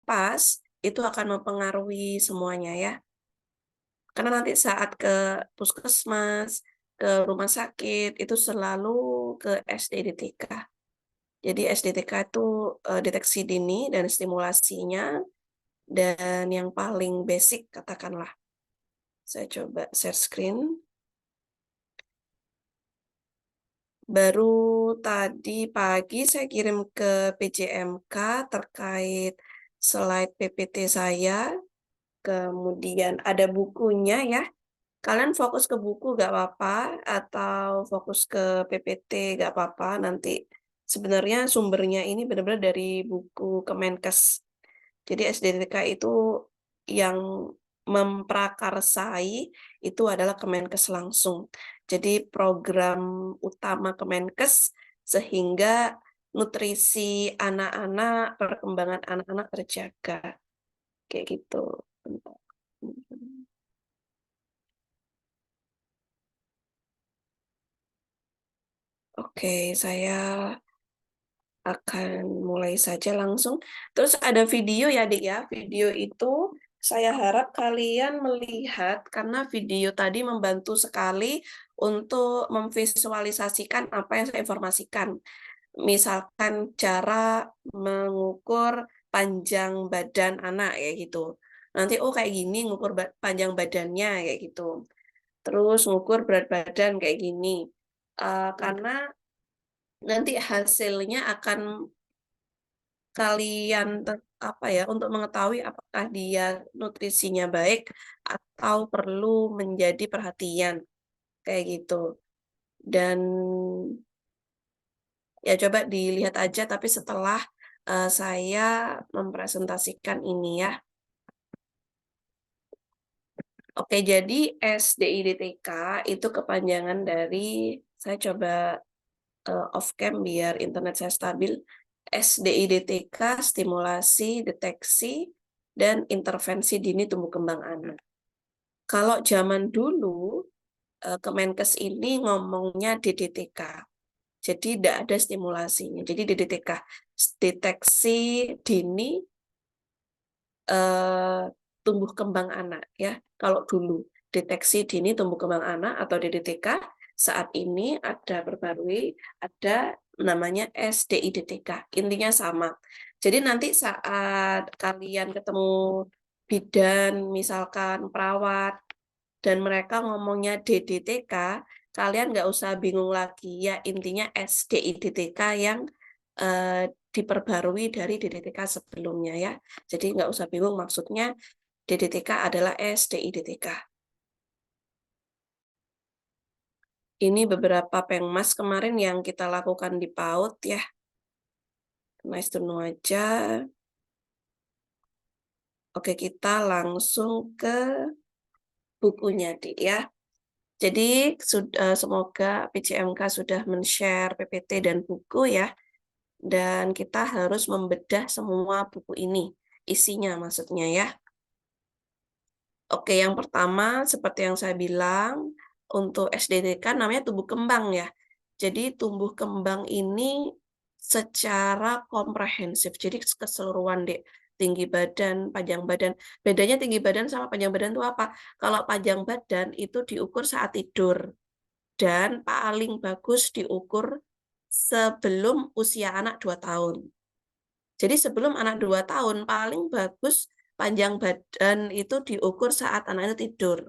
pas, itu akan mempengaruhi semuanya ya. Karena nanti saat ke puskesmas, ke rumah sakit, itu selalu ke SDDTK. Jadi SDTK itu deteksi dini dan stimulasinya, dan yang paling basic katakanlah. Saya coba share screen. Baru tadi pagi saya kirim ke PJMK terkait slide PPT saya, kemudian ada bukunya ya. Kalian fokus ke buku nggak apa-apa, atau fokus ke PPT nggak apa-apa, nanti sebenarnya sumbernya ini benar-benar dari buku Kemenkes. Jadi SDTK itu yang memprakarsai itu adalah Kemenkes langsung. Jadi program utama Kemenkes sehingga nutrisi anak-anak, perkembangan anak-anak terjaga. Kayak gitu. Oke, saya akan mulai saja langsung. Terus ada video ya, Dik ya. Video itu saya harap kalian melihat karena video tadi membantu sekali untuk memvisualisasikan apa yang saya informasikan. Misalkan cara mengukur panjang badan anak ya gitu. Nanti oh kayak gini ngukur panjang badannya kayak gitu. Terus ngukur berat badan kayak gini. Karena nanti hasilnya akan kalian apa ya untuk mengetahui apakah dia nutrisinya baik atau perlu menjadi perhatian kayak gitu. Dan ya coba dilihat aja tapi setelah saya mempresentasikan ini ya. Oke, jadi SDIDTK itu kepanjangan dari, saya coba off cam biar internet saya stabil. SDIDTK, stimulasi, deteksi, dan intervensi dini tumbuh kembang anak. Kalau zaman dulu, Kemenkes ini ngomongnya DDTK. Jadi tidak ada stimulasinya. Jadi DDTK, deteksi dini tumbuh kembang anak ya. Kalau dulu deteksi dini tumbuh kembang anak atau DDTK, saat ini ada perbarui, ada namanya SDIDTK. Intinya sama. Jadi nanti saat kalian ketemu bidan, misalkan perawat, dan mereka ngomongnya DDTK, kalian nggak usah bingung lagi. Ya intinya SDIDTK yang diperbarui dari DDTK sebelumnya ya. Jadi nggak usah bingung, maksudnya DDTK adalah SDIDTK. Ini beberapa pengmas kemarin yang kita lakukan di PAUD ya. Nice to know aja. Oke, kita langsung ke bukunya, Dik ya. Jadi semoga PJMK sudah men-share PPT dan buku ya. Dan kita harus membedah semua buku ini, isinya maksudnya ya. Oke, yang pertama seperti yang saya bilang, untuk SDTK namanya tumbuh kembang ya. Jadi tumbuh kembang ini secara komprehensif, jadi keseluruhan deh, tinggi badan, panjang badan. Bedanya tinggi badan sama panjang badan itu apa? Kalau panjang badan itu diukur saat tidur, dan paling bagus diukur sebelum usia anak 2 tahun. Jadi sebelum anak 2 tahun, paling bagus panjang badan itu diukur saat anak itu tidur.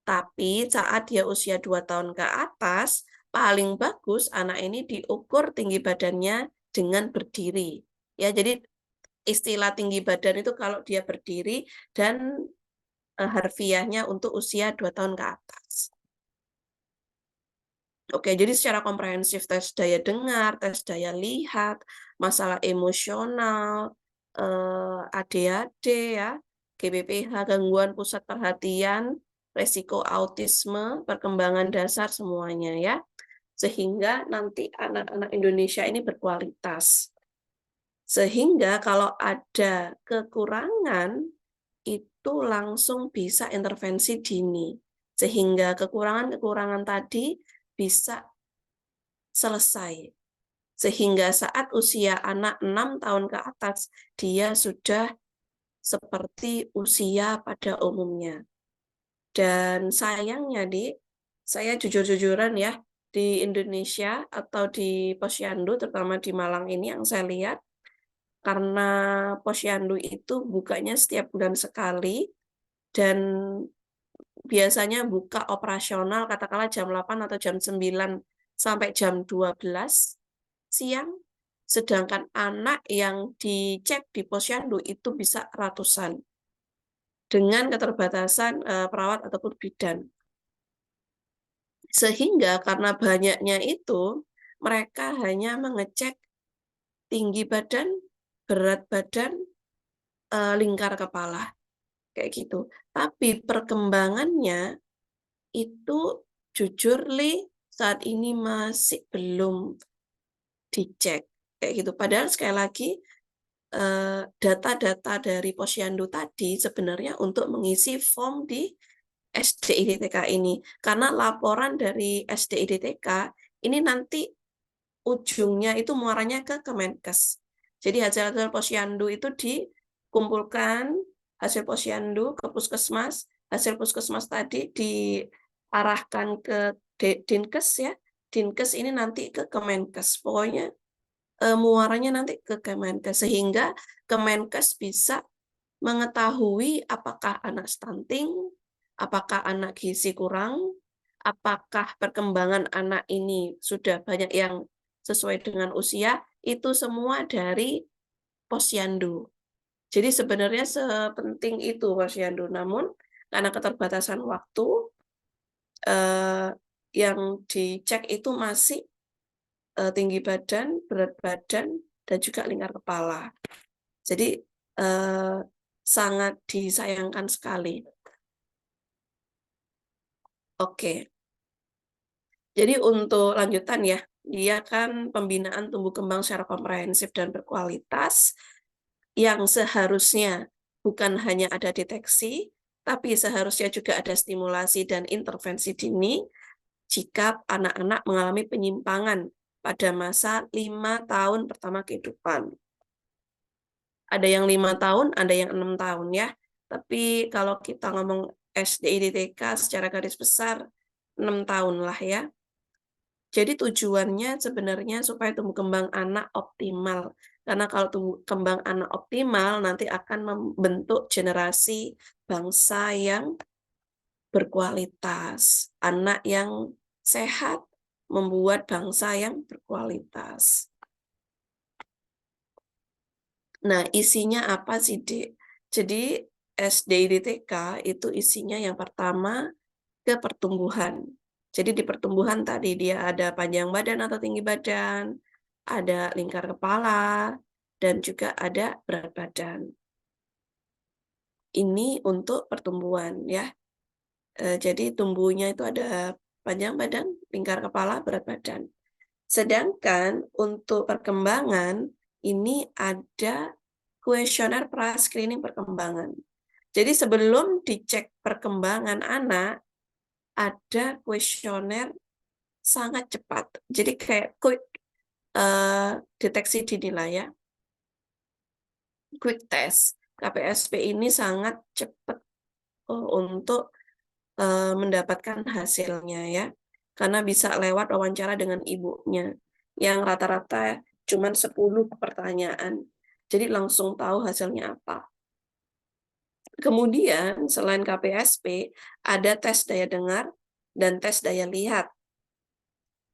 Tapi saat dia usia 2 tahun ke atas, paling bagus anak ini diukur tinggi badannya dengan berdiri. Ya, jadi istilah tinggi badan itu kalau dia berdiri, dan harfiahnya untuk usia 2 tahun ke atas. Oke, jadi secara komprehensif tes daya dengar, tes daya lihat, masalah emosional, ADHD ya, GPPH, gangguan pusat perhatian, resiko autisme, perkembangan dasar semuanya ya. Sehingga nanti anak-anak Indonesia ini berkualitas. Sehingga kalau ada kekurangan, itu langsung bisa intervensi dini. Sehingga kekurangan-kekurangan tadi bisa selesai. Sehingga saat usia anak 6 tahun ke atas, dia sudah seperti usia pada umumnya. Dan sayangnya, saya jujur-jujuran ya, di Indonesia atau di Posyandu, terutama di Malang ini yang saya lihat, karena Posyandu itu bukanya setiap bulan sekali dan biasanya buka operasional katakanlah jam 8 atau jam 9 sampai jam 12 siang, sedangkan anak yang dicek di Posyandu itu bisa ratusan dengan keterbatasan perawat ataupun bidan. Sehingga karena banyaknya itu, mereka hanya mengecek tinggi badan, berat badan, lingkar kepala, kayak gitu. Tapi perkembangannya itu jujur saat ini masih belum dicek, kayak gitu. Padahal sekali lagi, data-data dari Posyandu tadi sebenarnya untuk mengisi form di SDIDTK ini. Karena laporan dari SDIDTK ini nanti ujungnya itu muaranya ke Kemenkes. Jadi hasil-hasil Posyandu itu dikumpulkan, hasil Posyandu ke puskesmas, hasil puskesmas tadi diarahkan ke Dinkes ya. Dinkes ini nanti ke Kemenkes. Pokoknya muaranya nanti ke Kemenkes sehingga Kemenkes bisa mengetahui apakah anak stunting, apakah anak gizi kurang, apakah perkembangan anak ini sudah banyak yang sesuai dengan usia, itu semua dari Posyandu. Jadi sebenarnya sepenting itu Posyandu, namun karena keterbatasan waktu, yang dicek itu masih tinggi badan, berat badan, dan juga lingkar kepala. Jadi sangat disayangkan sekali. Oke, jadi untuk lanjutan ya, dia kan pembinaan tumbuh kembang secara komprehensif dan berkualitas, yang seharusnya bukan hanya ada deteksi, tapi seharusnya juga ada stimulasi dan intervensi dini jika anak-anak mengalami penyimpangan pada masa 5 tahun pertama kehidupan. Ada yang 5 tahun, ada yang 6 tahun ya. Tapi kalau kita ngomong SDIDTK secara garis besar 6 tahun lah ya. Jadi tujuannya sebenarnya supaya tumbuh kembang anak optimal. Karena kalau tumbuh kembang anak optimal nanti akan membentuk generasi bangsa yang berkualitas. Anak yang sehat membuat bangsa yang berkualitas. Nah, isinya apa sih, Dek? Jadi SDIDTK itu isinya yang pertama ke pertumbuhan. Jadi di pertumbuhan tadi dia ada panjang badan atau tinggi badan, ada lingkar kepala, dan juga ada berat badan. Ini untuk pertumbuhan ya. Jadi tumbuhnya itu ada panjang badan, lingkar kepala, berat badan. Sedangkan untuk perkembangan ini ada kuesioner pra-screening perkembangan. Jadi sebelum dicek perkembangan anak, ada kuesioner sangat cepat. Jadi kayak quick deteksi dini lah ya, quick test. KPSP ini sangat cepat untuk mendapatkan hasilnya ya, karena bisa lewat wawancara dengan ibunya, yang rata-rata cuma 10 pertanyaan. Jadi langsung tahu hasilnya apa. Kemudian selain KPSP, ada tes daya dengar dan tes daya lihat.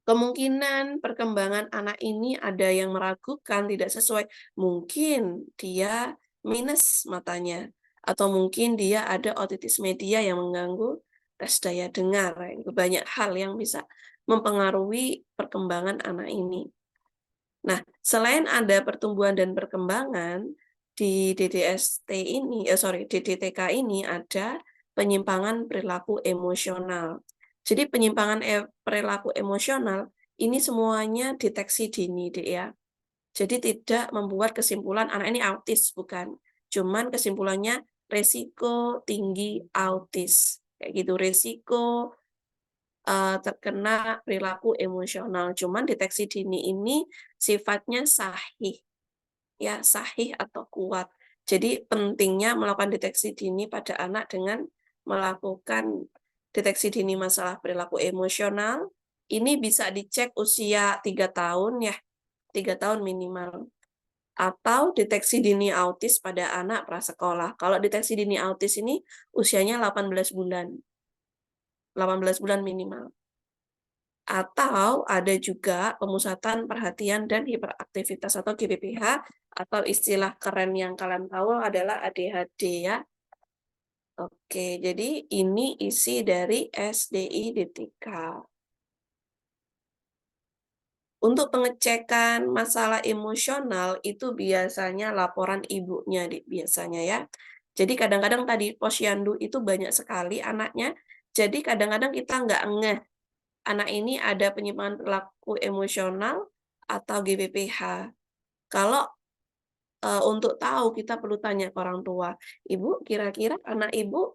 Kemungkinan perkembangan anak ini ada yang meragukan, tidak sesuai. Mungkin dia minus matanya, atau mungkin dia ada otitis media yang mengganggu tes daya dengar. Banyak hal yang bisa mempengaruhi perkembangan anak ini. Nah, selain ada pertumbuhan dan perkembangan, di DDTK ini ada penyimpangan perilaku emosional. Jadi penyimpangan perilaku emosional ini semuanya deteksi dini, Dek ya. Jadi tidak membuat kesimpulan anak ini autis, bukan. Cuman kesimpulannya resiko tinggi autis. Kayak gitu, resiko terkena perilaku emosional. Cuman deteksi dini ini sifatnya sahih, ya sahih atau kuat. Jadi pentingnya melakukan deteksi dini pada anak dengan melakukan deteksi dini masalah perilaku emosional. Ini bisa dicek usia 3 tahun ya, 3 tahun minimal. Atau deteksi dini autis pada anak prasekolah. Kalau deteksi dini autis ini usianya 18 bulan. 18 bulan minimal. Atau ada juga pemusatan perhatian dan hiperaktivitas atau GPPH, atau istilah keren yang kalian tahu adalah ADHD ya. Oke, jadi ini isi dari SDI Detika. Untuk pengecekan masalah emosional itu biasanya laporan ibunya biasanya ya. Jadi kadang-kadang tadi posyandu itu banyak sekali anaknya. Jadi kadang-kadang kita nggak ngeh anak ini ada penyimpangan perilaku emosional atau GBPH. Kalau untuk tahu kita perlu tanya ke orang tua, "Ibu, kira-kira anak Ibu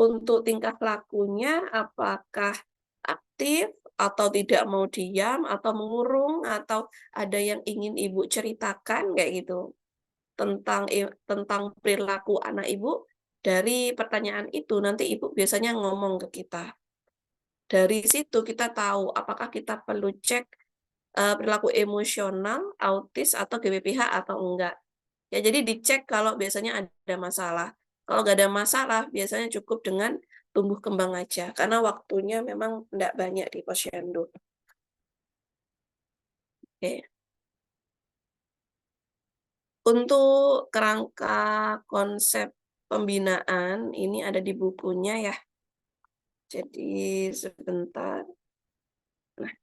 untuk tingkah lakunya apakah aktif atau tidak mau diam atau mengurung atau ada yang ingin Ibu ceritakan?" Kayak gitu. Tentang perilaku anak Ibu, dari pertanyaan itu nanti Ibu biasanya ngomong ke kita. Dari situ kita tahu apakah kita perlu cek, perilaku emosional, autis, atau GBPH atau enggak. Ya jadi dicek kalau biasanya ada masalah. Kalau nggak ada masalah, biasanya cukup dengan tumbuh kembang aja, karena waktunya memang nggak banyak di posyandu. Oke. Untuk kerangka konsep pembinaan, ini ada di bukunya ya. Jadi sebentar. Nah,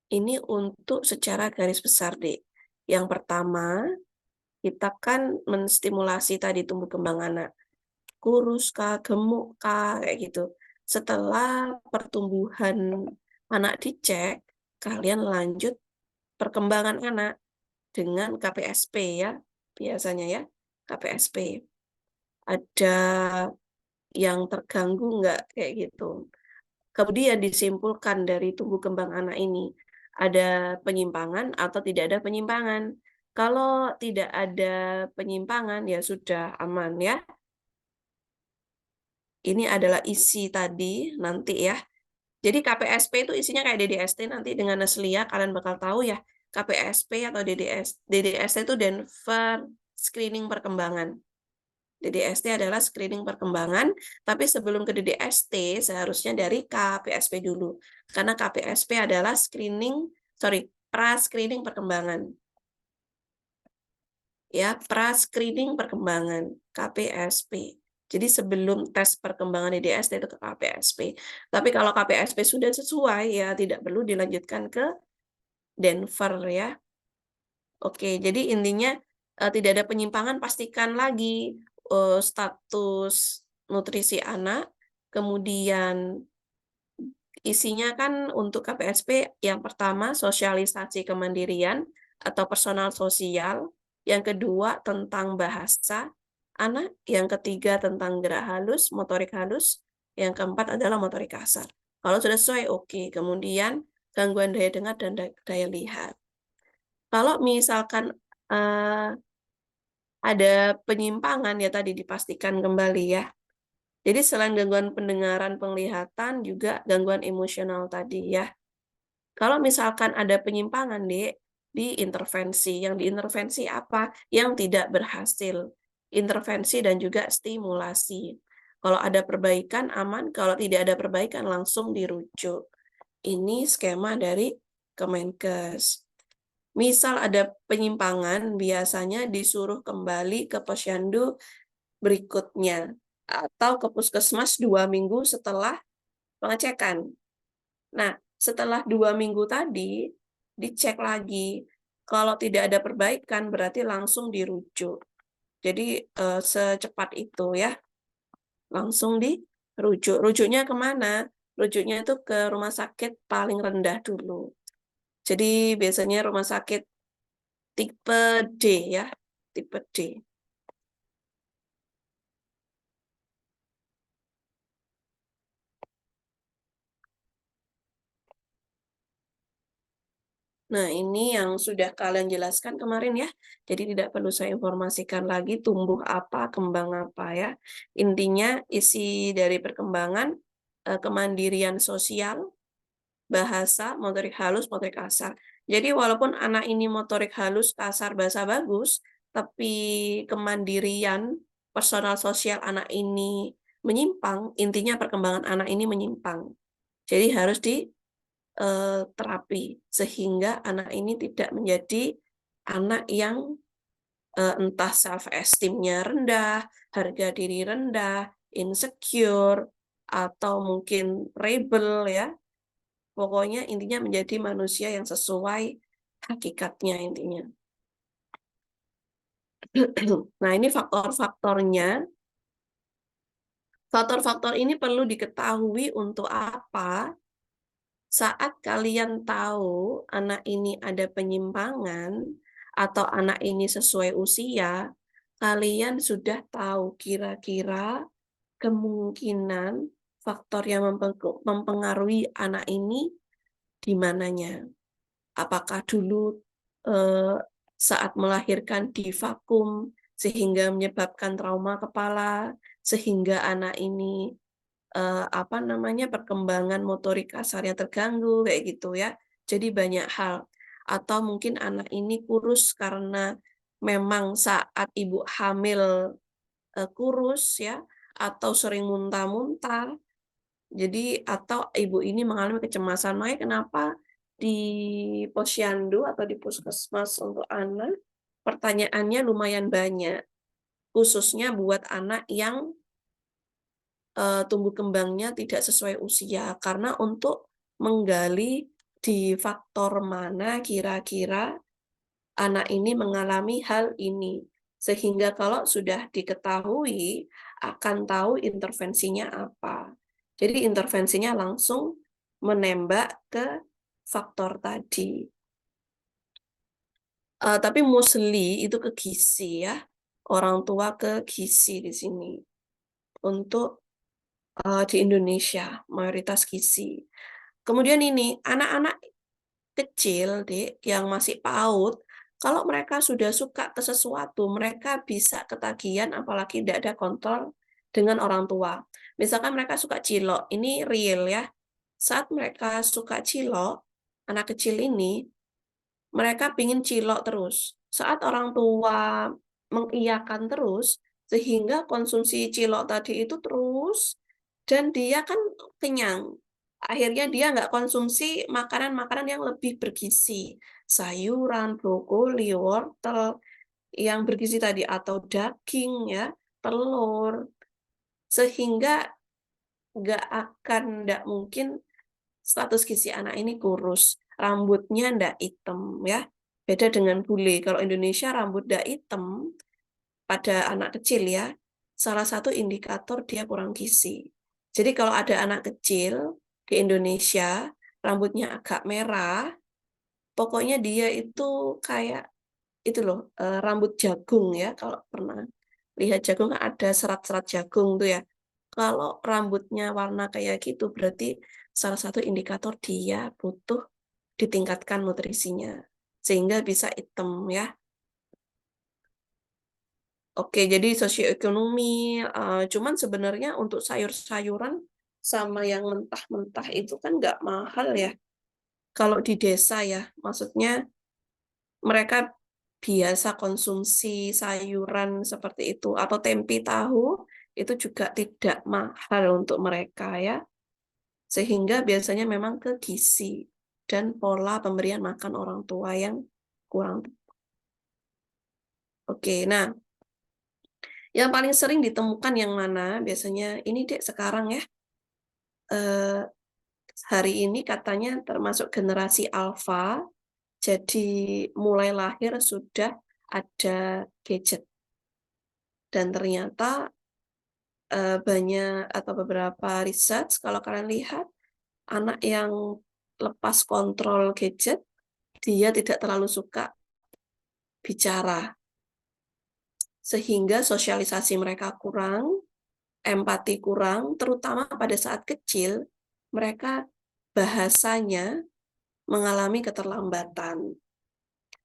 ini untuk secara garis besar, Dek. Yang pertama, kita kan menstimulasi tadi tumbuh kembang anak. Kurus kah, gemuk kah, kayak gitu. Setelah pertumbuhan anak dicek, kalian lanjut perkembangan anak dengan KPSP ya, biasanya ya, KPSP. Ada yang terganggu nggak, kayak gitu. Kemudian disimpulkan dari tumbuh kembang anak ini, ada penyimpangan atau tidak ada penyimpangan. Kalau tidak ada penyimpangan, ya sudah aman ya. Ini adalah isi tadi nanti ya. Jadi KPSP itu isinya kayak DDST, nanti dengan Neslia kalian bakal tahu ya. KPSP atau DDST itu Denver Screening Perkembangan. DDST adalah screening perkembangan, tapi sebelum ke DDST seharusnya dari KPSP dulu. Karena KPSP adalah pra-screening perkembangan. Ya, pra-screening perkembangan, KPSP. Jadi sebelum tes perkembangan DDST itu ke KPSP. Tapi kalau KPSP sudah sesuai, ya tidak perlu dilanjutkan ke Denver ya. Oke, jadi intinya tidak ada penyimpangan, pastikan lagi status nutrisi anak, kemudian isinya kan untuk KPSP yang pertama sosialisasi kemandirian atau personal sosial, yang kedua tentang bahasa anak, yang ketiga tentang gerak halus, motorik halus, yang keempat adalah motorik kasar. Kalau sudah sesuai, oke. Kemudian gangguan daya dengar dan daya lihat. Kalau misalkan eh, ada penyimpangan ya tadi dipastikan kembali ya. Jadi selain gangguan pendengaran, penglihatan, juga gangguan emosional tadi ya. Kalau misalkan ada penyimpangan, Dek, diintervensi. Yang diintervensi apa? Yang tidak berhasil. Intervensi dan juga stimulasi. Kalau ada perbaikan aman, kalau tidak ada perbaikan langsung dirujuk. Ini skema dari Kemenkes. Misal ada penyimpangan, biasanya disuruh kembali ke posyandu berikutnya atau ke puskesmas 2 minggu setelah pengecekan. Nah, setelah 2 minggu tadi, dicek lagi. Kalau tidak ada perbaikan, berarti langsung dirujuk. Jadi, secepat itu ya, langsung dirujuk. Rujuknya kemana? Rujuknya itu ke rumah sakit paling rendah dulu. Jadi, biasanya rumah sakit tipe D ya, tipe D. Nah, ini yang sudah kalian jelaskan kemarin ya. Jadi tidak perlu saya informasikan lagi tumbuh apa, kembang apa ya. Intinya isi dari perkembangan kemandirian sosial, bahasa, motorik halus, motorik kasar. Jadi walaupun anak ini motorik halus, kasar, bahasa bagus, tapi kemandirian personal sosial anak ini menyimpang, intinya perkembangan anak ini menyimpang. Jadi harus terapi sehingga anak ini tidak menjadi anak yang entah self esteem-nya rendah, harga diri rendah, insecure, atau mungkin rebel ya. Pokoknya intinya menjadi manusia yang sesuai hakikatnya intinya. Nah, ini faktor-faktornya. Faktor-faktor ini perlu diketahui untuk apa? Saat kalian tahu anak ini ada penyimpangan atau anak ini sesuai usia, kalian sudah tahu kira-kira kemungkinan faktor yang mempengaruhi anak ini di mananya. Apakah dulu saat melahirkan di vakum sehingga menyebabkan trauma kepala, sehingga anak ini perkembangan motorik kasarnya terganggu kayak gitu ya. Jadi banyak hal. Atau mungkin anak ini kurus karena memang saat ibu hamil kurus ya, atau sering muntah-muntah. Jadi atau ibu ini mengalami kecemasan. Makanya kenapa di posyandu atau di puskesmas untuk anak pertanyaannya lumayan banyak, khususnya buat anak yang tumbuh kembangnya tidak sesuai usia, karena untuk menggali di faktor mana kira-kira anak ini mengalami hal ini. Sehingga kalau sudah diketahui, akan tahu intervensinya apa. Jadi intervensinya langsung menembak ke faktor tadi. Tapi mostly itu ke gizi ya. Orang tua ke gizi di sini. Untuk di Indonesia, mayoritas gizi. Kemudian ini, anak-anak kecil, Dek, yang masih PAUD, kalau mereka sudah suka ke sesuatu, mereka bisa ketagihan, apalagi tidak ada kontrol dengan orang tua. Misalkan mereka suka cilok, ini real ya. Saat mereka suka cilok, anak kecil ini, mereka pingin cilok terus. Saat orang tua mengiyakan terus, sehingga konsumsi cilok tadi itu terus, dan dia kan kenyang. Akhirnya dia nggak konsumsi makanan-makanan yang lebih bergizi. Sayuran, brokoli, wortel, yang bergizi tadi, atau daging, ya, telur. Sehingga nggak mungkin status gizi anak ini kurus, rambutnya ndak hitam ya. Beda dengan bule. Kalau Indonesia rambut ndak hitam pada anak kecil ya, salah satu indikator dia kurang gizi. Jadi kalau ada anak kecil di Indonesia rambutnya agak merah, pokoknya dia itu kayak itu loh, rambut jagung ya, kalau pernah lihat jagung kan ada serat-serat jagung tuh ya. Kalau rambutnya warna kayak gitu berarti salah satu indikator dia butuh ditingkatkan nutrisinya sehingga bisa hitam ya. Oke, jadi sosioekonomi, cuman sebenarnya untuk sayur-sayuran sama yang mentah-mentah itu kan nggak mahal ya. Kalau di desa ya, maksudnya mereka biasa konsumsi sayuran seperti itu atau tempe tahu itu juga tidak mahal untuk mereka ya. Sehingga biasanya memang ke gizi dan pola pemberian makan orang tua yang kurang. Oke, nah yang paling sering ditemukan yang mana biasanya ini Dek sekarang ya, eh, hari ini katanya termasuk generasi alfa, jadi mulai lahir sudah ada gadget. Dan ternyata banyak atau beberapa riset, kalau kalian lihat, anak yang lepas kontrol gadget, dia tidak terlalu suka bicara. Sehingga sosialisasi mereka kurang, empati kurang, terutama pada saat kecil, mereka bahasanya mengalami keterlambatan.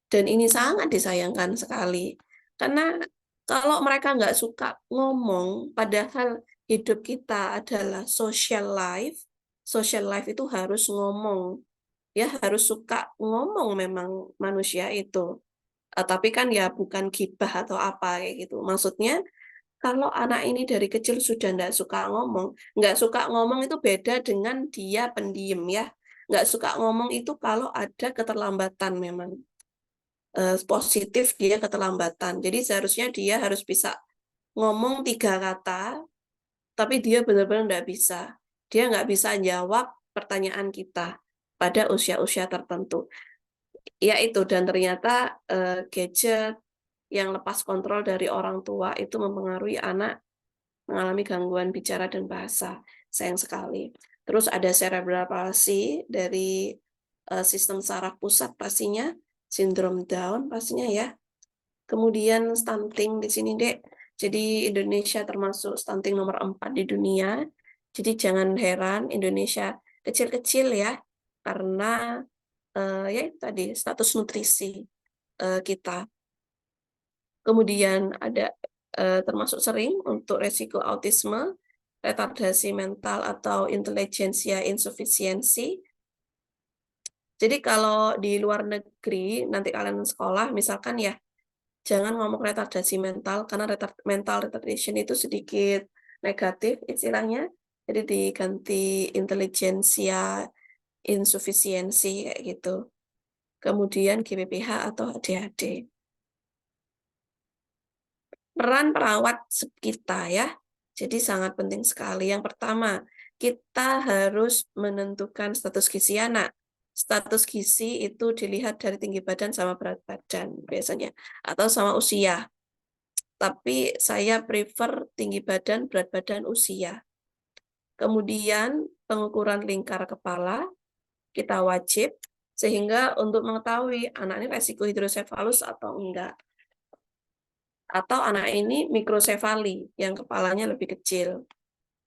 Dan ini sangat disayangkan sekali. Karena kalau mereka nggak suka ngomong, padahal hidup kita adalah social life itu harus ngomong. Ya harus suka ngomong memang manusia itu. Tapi kan ya bukan gibah atau apa kayak gitu. Maksudnya kalau anak ini dari kecil sudah nggak suka ngomong itu beda dengan dia pendiam ya. Nggak suka ngomong itu kalau ada keterlambatan memang. Positif dia keterlambatan. Jadi seharusnya dia harus bisa ngomong 3 kata, tapi dia benar-benar nggak bisa. Dia nggak bisa jawab pertanyaan kita pada usia-usia tertentu. Ya itu, dan ternyata gadget yang lepas kontrol dari orang tua itu mempengaruhi anak mengalami gangguan bicara dan bahasa. Sayang sekali. Terus ada cerebral palsy dari sistem saraf pusat pastinya, sindrom Down pastinya ya. Kemudian stunting di sini, Dek. Jadi Indonesia termasuk stunting nomor 4 di dunia. Jadi jangan heran Indonesia kecil-kecil ya, karena ya itu tadi status nutrisi kita. Kemudian ada termasuk sering untuk resiko autisme, retardasi mental atau intelligentsia insufficiency. Jadi kalau di luar negeri nanti kalian sekolah misalkan ya, jangan ngomong retardasi mental karena mental retardation itu sedikit negatif istilahnya. Jadi diganti intelligentsia insufficiency kayak gitu. Kemudian GPPH atau ADHD. Peran perawat kita ya. Jadi sangat penting sekali. Yang pertama, kita harus menentukan status gizi anak. Status gizi itu dilihat dari tinggi badan sama berat badan biasanya, atau sama usia. Tapi saya prefer tinggi badan, berat badan, usia. Kemudian pengukuran lingkar kepala, kita wajib, sehingga untuk mengetahui anak ini resiko hidrosefalus atau enggak. Atau anak ini mikrosefali, yang kepalanya lebih kecil.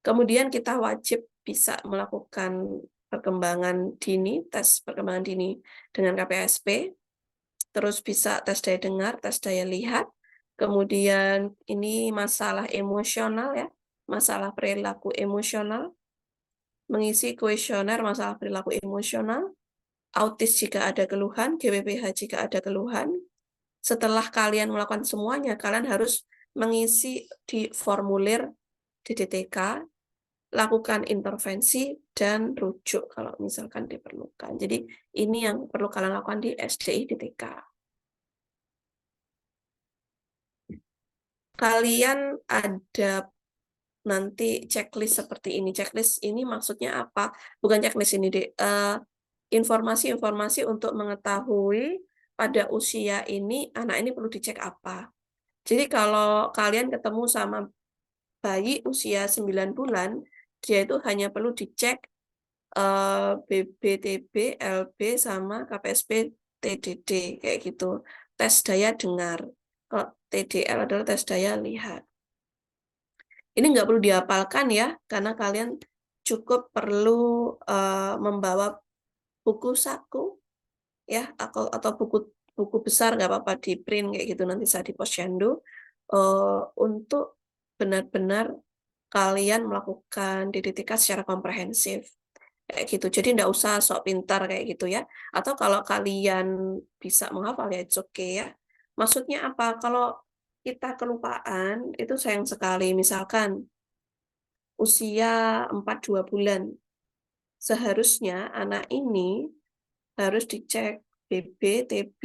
Kemudian kita wajib bisa melakukan perkembangan dini, tes perkembangan dini dengan KPSP, terus bisa tes daya dengar, tes daya lihat, kemudian ini masalah emosional ya, masalah perilaku emosional, mengisi kuesioner masalah perilaku emosional, autis jika ada keluhan, GWPH jika ada keluhan. Setelah kalian melakukan semuanya, kalian harus mengisi di formulir DDTK, lakukan intervensi, dan rujuk kalau misalkan diperlukan. Jadi ini yang perlu kalian lakukan di SDI DTK. Kalian ada nanti checklist seperti ini. Checklist ini maksudnya apa? Bukan checklist ini, Dek. Informasi-informasi untuk mengetahui pada usia ini, anak ini perlu dicek apa. Jadi kalau kalian ketemu sama bayi usia 9 bulan, dia itu hanya perlu dicek BBTB, LB, sama KPSP, TDD, kayak gitu. Tes daya dengar. Kalau TDL adalah tes daya lihat. Ini nggak perlu dihafalkan ya, karena kalian cukup perlu membawa buku saku ya, atau buku buku besar nggak apa-apa di print kayak gitu nanti saya di posyandu untuk benar-benar kalian melakukan didikan secara komprehensif kayak gitu. Jadi nggak usah sok pintar kayak gitu ya. Atau kalau kalian bisa menghafal ya it's okay ya. Maksudnya apa? Kalau kita kelupaan itu sayang sekali. Misalkan usia 4-2 bulan. Seharusnya anak ini harus dicek BB, TB,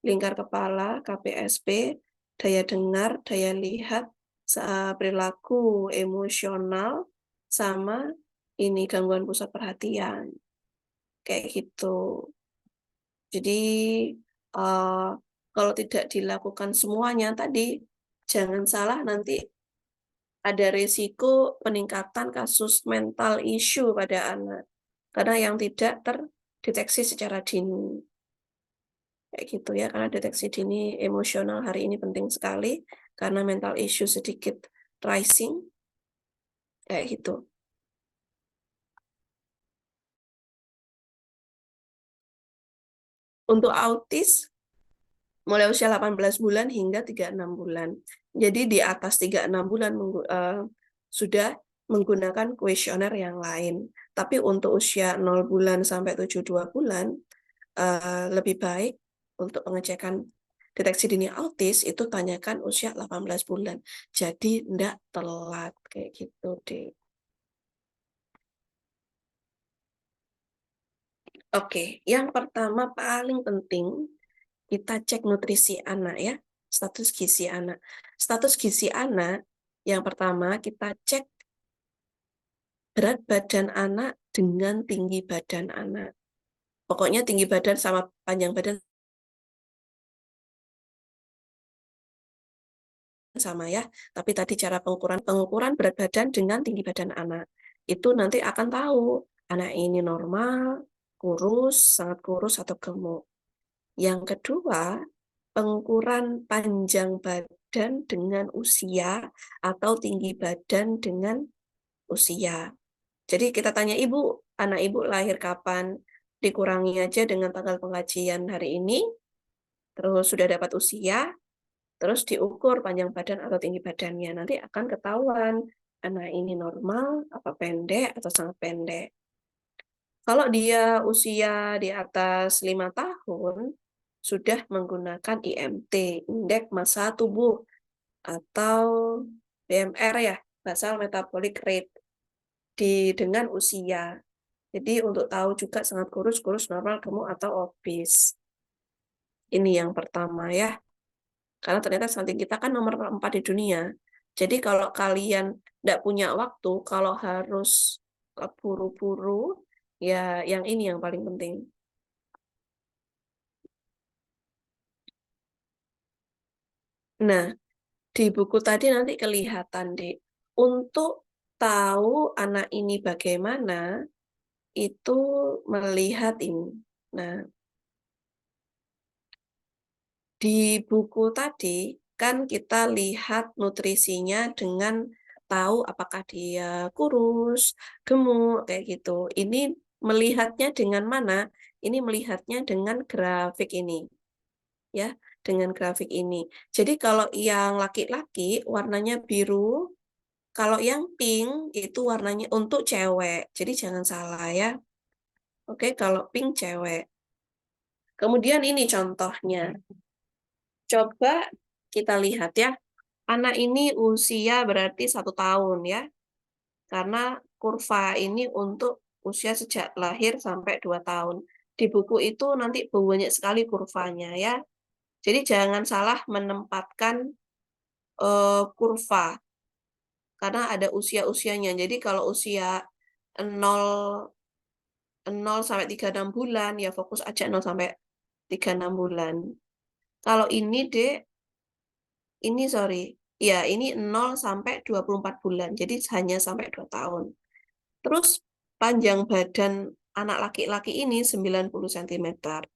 lingkar kepala, KPSP, daya dengar, daya lihat, perilaku emosional, sama ini gangguan pusat perhatian. Kayak gitu. Jadi uh, kalau tidak dilakukan semuanya tadi, jangan salah nanti ada risiko peningkatan kasus mental issue pada anak. Karena yang tidak terdeteksi secara dini. Kayak gitu ya, karena deteksi dini emosional hari ini penting sekali, karena mental issue sedikit rising. Kayak gitu. Untuk autis, mulai usia 18 bulan hingga 36 bulan. Jadi di atas 36 bulan sudah menggunakan kuesioner yang lain. Tapi untuk usia 0 bulan sampai 72 bulan, lebih baik untuk pengecekan deteksi dini autis itu tanyakan usia 18 bulan. Jadi enggak telat kayak gitu deh. Oke, yang pertama paling penting kita cek nutrisi anak ya, status gizi anak. Status gizi anak yang pertama kita cek berat badan anak dengan tinggi badan anak. Pokoknya tinggi badan sama panjang badan sama ya, tapi tadi cara pengukuran berat badan dengan tinggi badan anak. Itu nanti akan tahu anak ini normal, kurus, sangat kurus atau gemuk. Yang kedua, pengukuran panjang badan dengan usia atau tinggi badan dengan usia. Jadi kita tanya ibu, anak ibu lahir kapan? Dikurangi aja dengan tanggal pengajian hari ini, terus sudah dapat usia, terus diukur panjang badan atau tinggi badannya. Nanti akan ketahuan anak ini normal, apa pendek, atau sangat pendek. Kalau dia usia di atas 5 tahun, sudah menggunakan IMT, Indeks Massa Tubuh, atau BMR ya, Basal Metabolic Rate, dengan usia. Jadi untuk tahu juga sangat kurus, kurus, normal, gemuk, atau obes. Ini yang pertama ya. Karena ternyata stunting kita kan nomor 4 di dunia. Jadi kalau kalian tidak punya waktu, kalau harus buru-buru, ya yang ini yang paling penting. Nah, di buku tadi nanti kelihatan, Dek. Untuk tahu anak ini bagaimana, itu melihat ini. Nah, di buku tadi kan kita lihat nutrisinya dengan tahu apakah dia kurus, gemuk, kayak gitu. Ini melihatnya dengan mana? Ini melihatnya dengan grafik ini, ya, dengan grafik ini. Jadi kalau yang laki-laki warnanya biru, kalau yang pink itu warnanya untuk cewek. Jadi jangan salah ya. Oke, kalau pink cewek. Kemudian ini contohnya. Coba kita lihat ya. Anak ini usia berarti 1 tahun ya. Karena kurva ini untuk usia sejak lahir sampai 2 tahun. Di buku itu nanti banyak sekali kurvanya ya. Jadi jangan salah menempatkan kurva karena ada usia-usianya. Jadi kalau usia 0 0 sampai 36 bulan ya fokus aja 0 sampai 36 bulan. Kalau ini Dek, ini sorry, ya ini 0 sampai 24 bulan. Jadi hanya sampai 2 tahun. Terus panjang badan anak laki-laki ini 90 cm.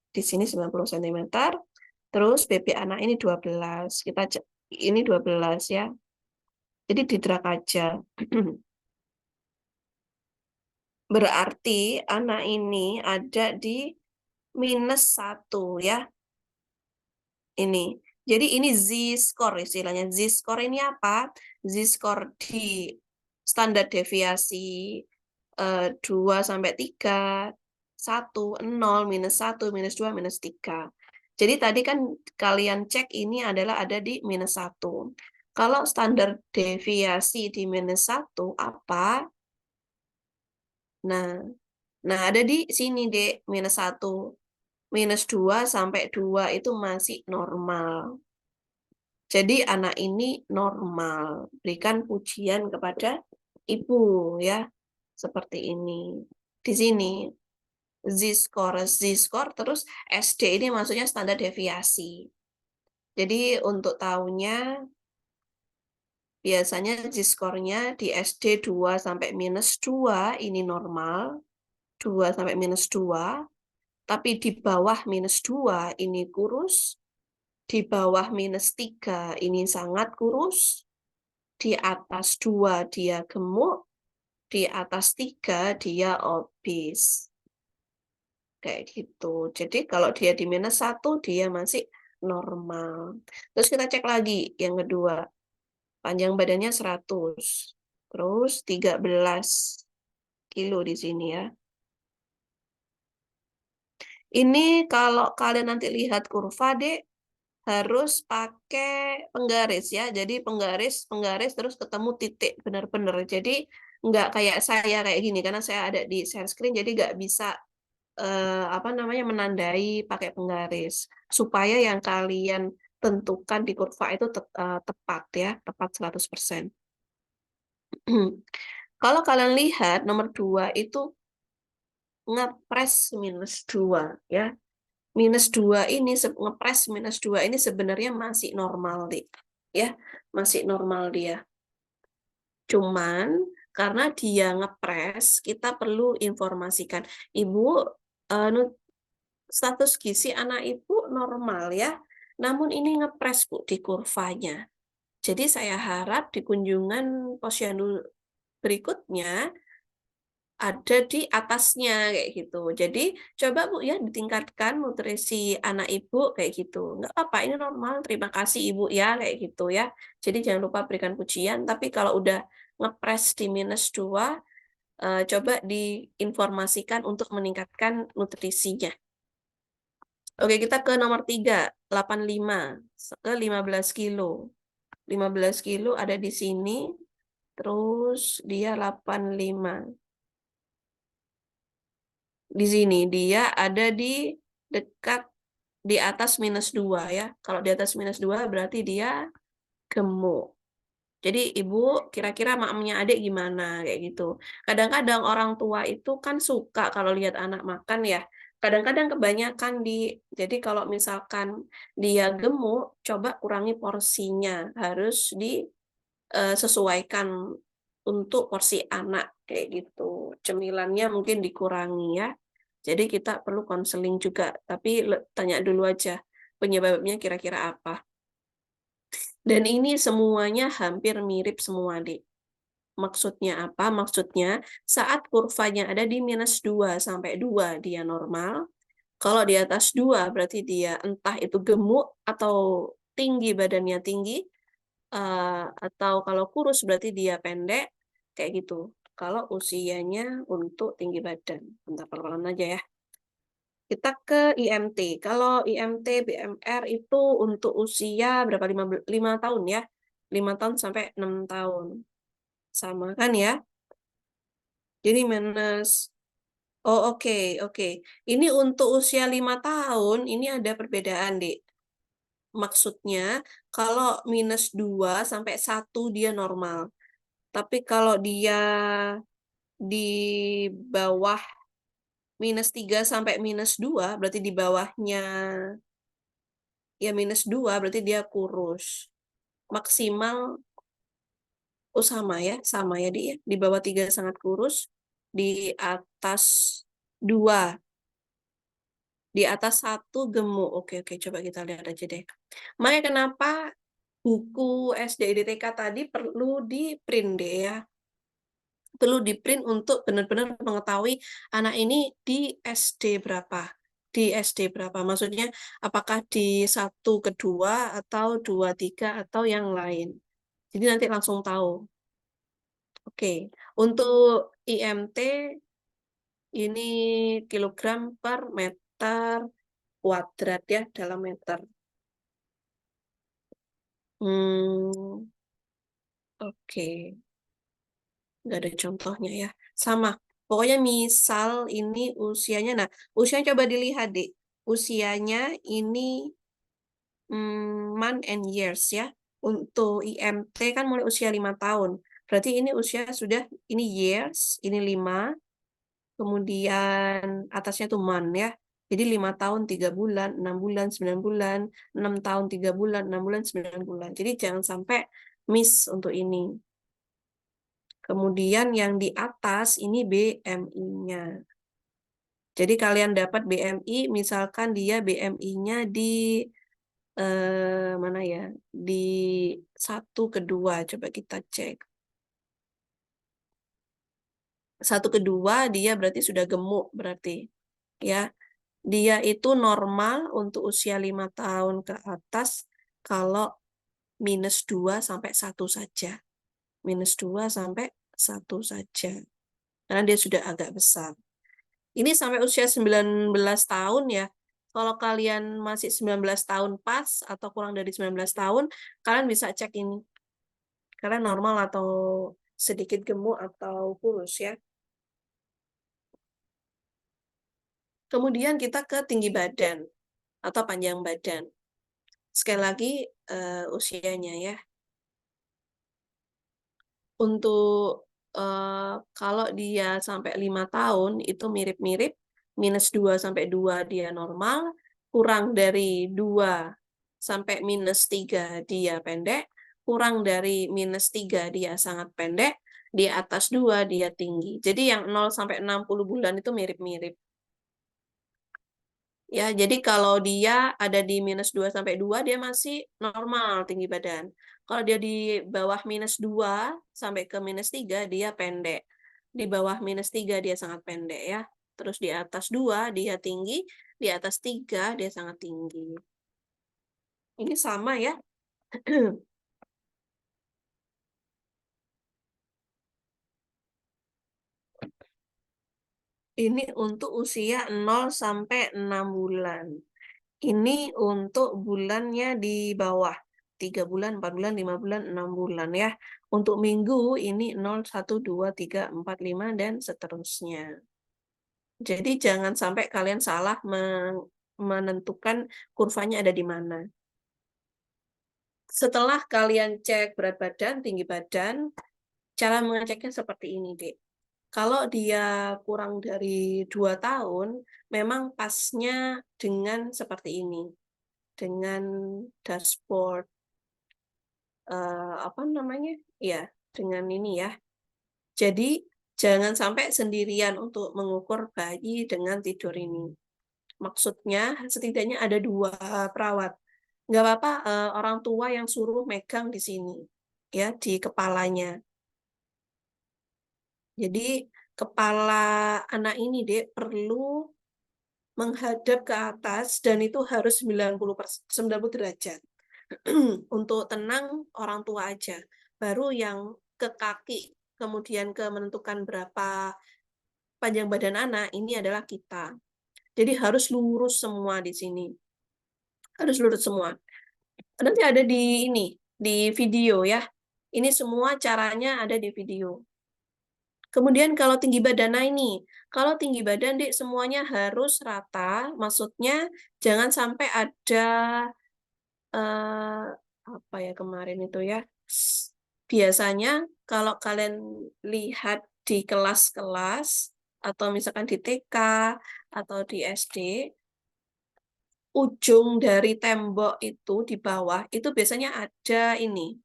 Di sini 90 cm. Terus BB anak ini 12. Ini 12 ya. Jadi didrak aja. Berarti anak ini ada di -1 ya. Ini. Jadi ini Z-score istilahnya. Z-score ini apa? Z-score di standar deviasi 2 sampai 3, 1, 0, -1, -2, -3. Jadi tadi kan kalian cek ini adalah ada di -1. Kalau standar deviasi di -1 apa? Nah, ada di sini, Dek, -1. -2 sampai 2 itu masih normal. Jadi anak ini normal. Berikan pujian kepada ibu ya. Seperti ini. Di sini Z-score, Z-score terus SD ini maksudnya standar deviasi. Jadi untuk tahunnya biasanya Z-score-nya di SD 2 sampai -2 ini normal. 2 sampai -2. Tapi di bawah -2 ini kurus, di bawah -3 ini sangat kurus, di atas 2 dia gemuk, di atas 3 dia obes. kayak gitu. Jadi kalau dia di -1, dia masih normal. Terus kita cek lagi yang kedua, panjang badannya 100, terus 13 kilo di sini ya. Ini kalau kalian nanti lihat kurva, Dek, harus pakai penggaris ya. Jadi penggaris, penggaris terus ketemu titik benar-benar. Jadi nggak kayak saya kayak gini karena saya ada di share screen jadi nggak bisa apa namanya menandai pakai penggaris supaya yang kalian tentukan di kurva itu tepat ya, tepat 100%. Kalau kalian lihat nomor 2 itu ngepres -2 ya. -2 ini ngepres -2 ini sebenarnya masih normal deh. Ya, masih normal dia. Cuman karena dia ngepres, kita perlu informasikan, Ibu, status gizi anak Ibu normal ya. Namun ini ngepres Bu di kurvanya. Jadi saya harap di kunjungan posyandu berikutnya ada di atasnya kayak gitu. Jadi coba Bu ya ditingkatkan nutrisi anak Ibu kayak gitu. Nggak apa-apa, ini normal. Terima kasih Ibu ya kayak gitu ya. Jadi jangan lupa berikan pujian. Tapi kalau udah ngepres di -2, coba diinformasikan untuk meningkatkan nutrisinya. Oke, kita ke nomor 3, 85 ke 15 kilo. 15 kilo ada di sini, terus dia 85. Di sini dia ada di dekat di atas -2 ya. Kalau di atas -2 berarti dia gemuk. Jadi ibu kira-kira maknya adik gimana kayak gitu. Kadang-kadang orang tua itu kan suka kalau lihat anak makan ya. Kadang-kadang kebanyakan jadi kalau misalkan dia gemuk, coba kurangi porsinya. Harus disesuaikan untuk porsi anak kayak gitu. Cemilannya mungkin dikurangi ya. Jadi kita perlu konseling juga, tapi tanya dulu aja penyebabnya kira-kira apa. Dan ini semuanya hampir mirip semua, Dik. Maksudnya apa? Maksudnya saat kurvanya ada di -2 sampai 2 dia normal. Kalau di atas 2 berarti dia entah itu gemuk atau tinggi, badannya tinggi, atau kalau kurus berarti dia pendek, kayak gitu. Kalau usianya untuk tinggi badan. Bentar, pelan-pelan aja ya. Kita ke IMT. Kalau IMT, BMR itu untuk usia berapa? 5 tahun ya. 5 tahun sampai 6 tahun. Sama kan ya? Jadi oh oke, oke. Ini untuk usia 5 tahun, ini ada perbedaan, Dik. Maksudnya, kalau -2 sampai 1 dia normal. Tapi kalau dia di bawah -3 sampai -2, berarti di bawahnya ya -2 berarti dia kurus. Maksimal, oh sama ya dia. Di bawah 3 sangat kurus, di atas 2, di atas 1 gemuk. Oke, oke, coba kita lihat aja deh. Makanya kenapa buku SD IDTK tadi perlu di-print deh ya. Perlu di-print untuk benar-benar mengetahui anak ini di SD berapa. Di SD berapa? Maksudnya apakah di 1 ke 2 atau 2, 3 atau yang lain. Jadi nanti langsung tahu. Oke, untuk IMT ini kilogram per meter kuadrat ya, dalam meter. Oke, nggak ada contohnya ya. Sama, pokoknya misal ini usianya, nah usianya coba dilihat deh. Usianya ini month and years ya. Untuk IMT kan mulai usia 5 tahun. Berarti ini usia sudah, ini years, ini 5, kemudian atasnya tuh month ya. Jadi 5 tahun, 3 bulan, 6 bulan, 9 bulan, 6 tahun, 3 bulan, 6 bulan, 9 bulan. Jadi jangan sampai miss untuk ini. Kemudian yang di atas ini BMI-nya. Jadi kalian dapat BMI, misalkan dia BMI-nya di mana ya? Di 1 ke 2, coba kita cek. 1 ke 2 dia berarti sudah gemuk berarti. Ya. Dia itu normal untuk usia 5 tahun ke atas kalau -2 sampai 1 saja. -2 sampai 1 saja. Karena dia sudah agak besar. Ini sampai usia 19 tahun ya. Kalau kalian masih 19 tahun pas atau kurang dari 19 tahun, kalian bisa cek ini. Kalian normal atau sedikit gemuk atau kurus ya. Kemudian kita ke tinggi badan atau panjang badan. Sekali lagi usianya ya. Untuk kalau dia sampai 5 tahun itu mirip-mirip, -2 sampai 2 dia normal, kurang dari 2 sampai -3 dia pendek, kurang dari -3 dia sangat pendek, di atas 2 dia tinggi. Jadi yang 0 sampai 60 bulan itu mirip-mirip. Ya, jadi kalau dia ada di -2 sampai 2 dia masih normal tinggi badan. Kalau dia di bawah -2 sampai ke -3 dia pendek. Di bawah -3 dia sangat pendek ya. Terus di atas 2 dia tinggi, di atas 3 dia sangat tinggi. Ini sama ya. Ini untuk usia 0 sampai 6 bulan. Ini untuk bulannya di bawah. 3 bulan, 4 bulan, 5 bulan, 6 bulan ya. Untuk minggu ini 0, 1, 2, 3, 4, 5, dan seterusnya. Jadi jangan sampai kalian salah menentukan kurvanya ada di mana. Setelah kalian cek berat badan, tinggi badan, cara mengeceknya seperti ini, Dek. Kalau dia kurang dari 2 tahun, memang pasnya dengan seperti ini. Dengan dashboard apa namanya? Ya, dengan ini ya. Jadi jangan sampai sendirian untuk mengukur bayi dengan tidur ini. Maksudnya setidaknya ada 2 perawat. Nggak apa-apa orang tua yang suruh megang di sini, ya di kepalanya. Jadi kepala anak ini dek perlu menghadap ke atas dan itu harus 90 derajat. Untuk tenang orang tua aja. Baru yang ke kaki, kemudian ke menentukan berapa panjang badan anak, ini adalah kita. Jadi harus lurus semua di sini. Harus lurus semua. Nanti ada di ini, di video ya. Ini semua caranya ada di video. Kemudian kalau tinggi badan, nah ini. Kalau tinggi badan, Dek, semuanya harus rata. Maksudnya jangan sampai ada apa ya kemarin itu ya. Biasanya kalau kalian lihat di kelas-kelas atau misalkan di TK atau di SD, ujung dari tembok itu di bawah itu biasanya ada ini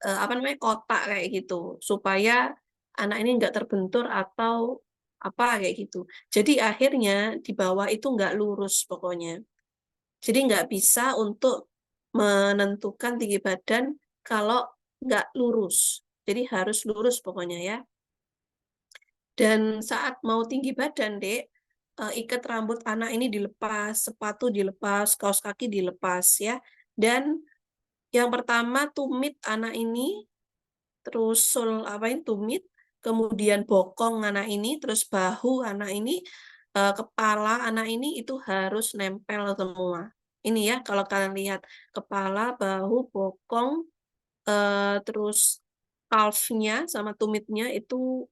apa namanya kotak kayak gitu supaya anak ini nggak terbentur atau apa kayak gitu. Jadi akhirnya di bawah itu nggak lurus pokoknya. Jadi nggak bisa untuk menentukan tinggi badan kalau nggak lurus. Jadi harus lurus pokoknya ya. Dan saat mau tinggi badan, Dek, ikat rambut anak ini dilepas, sepatu dilepas, kaos kaki dilepas ya. Dan yang pertama tumit anak ini, terus apa ini tumit, kemudian bokong anak ini, terus bahu anak ini, kepala anak ini itu harus nempel semua. Ini ya, kalau kalian lihat kepala, bahu, bokong, terus calf-nya sama tumitnya itu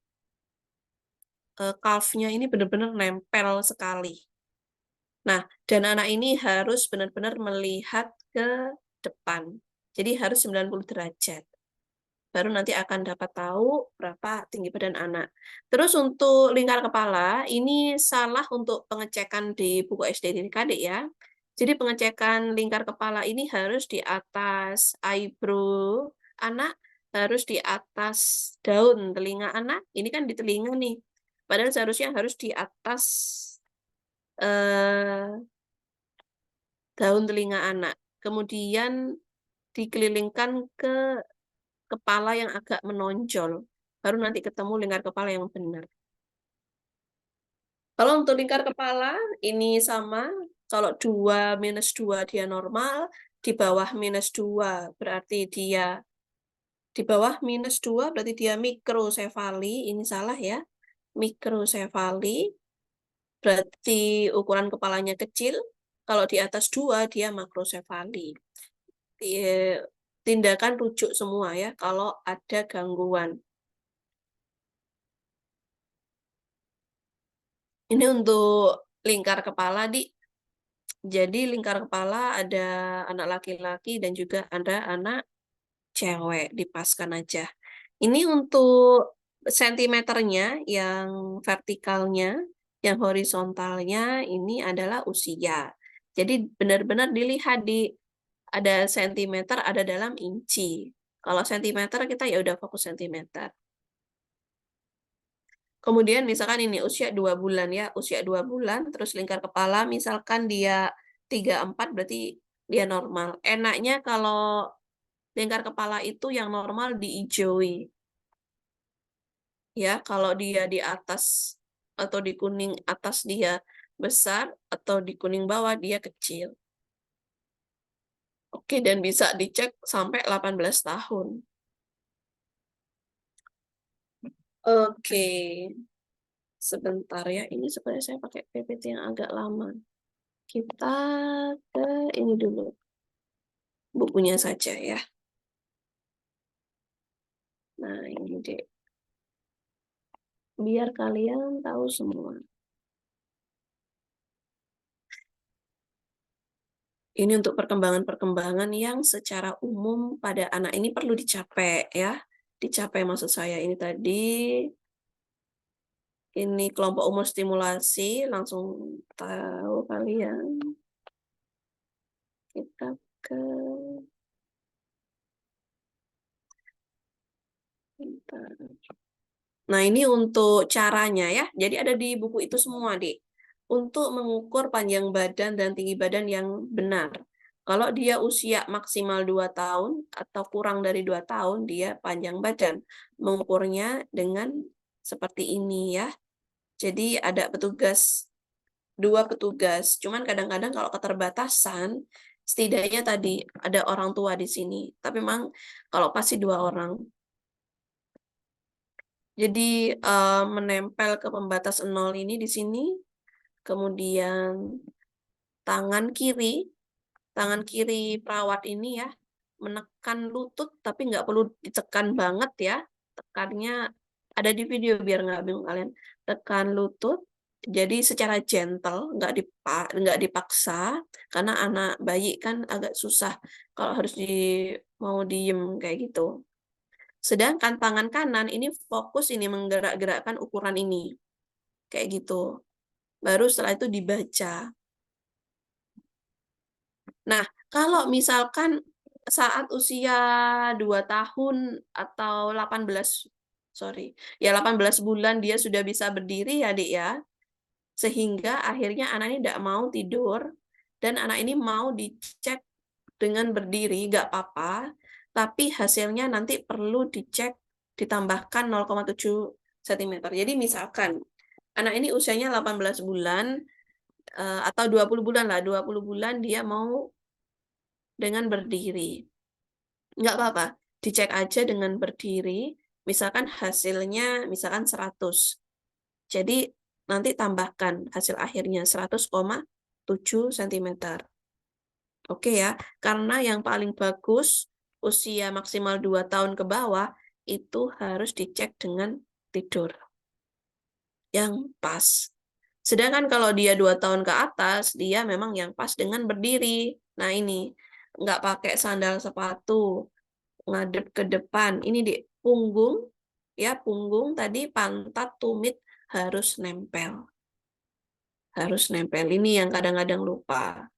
calf-nya ini benar-benar nempel sekali. Nah, dan anak ini harus benar-benar melihat ke depan. Jadi harus 90 derajat. Baru nanti akan dapat tahu berapa tinggi badan anak. Terus untuk lingkar kepala, ini salah untuk pengecekan di buku SD adik ya. Jadi pengecekan lingkar kepala ini harus di atas eyebrow anak, harus di atas daun telinga anak. Ini kan di telinga nih. Padahal seharusnya harus di atas eh, daun telinga anak. Kemudian dikelilingkan ke kepala yang agak menonjol. Baru nanti ketemu lingkar kepala yang benar. Kalau untuk lingkar kepala, ini sama. Kalau 2 minus 2 dia normal, di bawah minus 2 berarti dia, di bawah minus 2 berarti dia mikrosefali, ini salah ya. Mikrosefali, berarti ukuran kepalanya kecil. Kalau di atas 2 dia makrosefali. Tindakan rujuk semua ya, kalau ada gangguan. Ini untuk lingkar kepala, Di. Jadi lingkar kepala ada anak laki-laki dan juga ada anak cewek, dipaskan aja. Ini untuk sentimeternya, yang vertikalnya, yang horizontalnya ini adalah usia. Jadi benar-benar dilihat di ada sentimeter, ada dalam inci. Kalau sentimeter kita ya udah fokus sentimeter. Kemudian misalkan ini usia 2 bulan ya, usia 2 bulan, terus lingkar kepala misalkan dia 34 berarti dia normal. Enaknya kalau lingkar kepala itu yang normal diijaui. Ya, kalau dia di atas atau di kuning atas dia besar, atau di kuning bawah dia kecil. Oke, dan bisa dicek sampai 18 tahun. Oke, sebentar ya. Ini sebenarnya saya pakai PPT yang agak lama. Kita ke ini dulu, bukunya saja ya. Nah, ini deh. Biar kalian tahu semua. Ini untuk perkembangan-perkembangan yang secara umum pada anak ini perlu dicapai ya. Dicapai maksud saya ini tadi, ini kelompok umur stimulasi, langsung tahu kalian. Kita ke bentar. Nah, ini untuk caranya ya. Jadi ada di buku itu semua, Dik. Untuk mengukur panjang badan dan tinggi badan yang benar. Kalau dia usia maksimal 2 tahun atau kurang dari 2 tahun, dia panjang badan. Mengukurnya dengan seperti ini ya. Jadi ada petugas, 2 petugas. Cuman kadang-kadang kalau keterbatasan, setidaknya tadi ada orang tua di sini. Tapi memang kalau pasti 2 orang. Jadi menempel ke pembatas 0 ini di sini, kemudian tangan kiri, tangan kiri perawat ini ya, menekan lutut, tapi nggak perlu ditekan banget ya, tekannya ada di video biar nggak bingung kalian. Tekan lutut, jadi secara gentle, nggak dipaksa, karena anak bayi kan agak susah kalau harus mau diem kayak gitu. Sedangkan tangan kanan ini fokus ini menggerak-gerakkan ukuran ini. Kayak gitu. Baru setelah itu dibaca. Nah, kalau misalkan saat usia 2 tahun atau 18, sorry, ya 18 bulan dia sudah bisa berdiri ya, Dik ya. Sehingga akhirnya anak ini tidak mau tidur dan anak ini mau dicek dengan berdiri, nggak apa-apa, tapi hasilnya nanti perlu dicek ditambahkan 0,7 cm. Jadi misalkan anak ini usianya 18 bulan atau 20 bulan lah, 20 bulan dia mau dengan berdiri. Nggak apa-apa, dicek aja dengan berdiri, misalkan hasilnya misalkan 100. Jadi nanti tambahkan hasil akhirnya 100,7 cm. Oke ya, karena yang paling bagus usia maksimal 2 tahun ke bawah itu harus dicek dengan tidur yang pas. Sedangkan kalau dia 2 tahun ke atas, dia memang yang pas dengan berdiri. Nah ini, nggak pakai sandal sepatu, ngadep ke depan. Ini di punggung, ya punggung tadi pantat tumit harus nempel. Harus nempel, ini yang kadang-kadang lupa.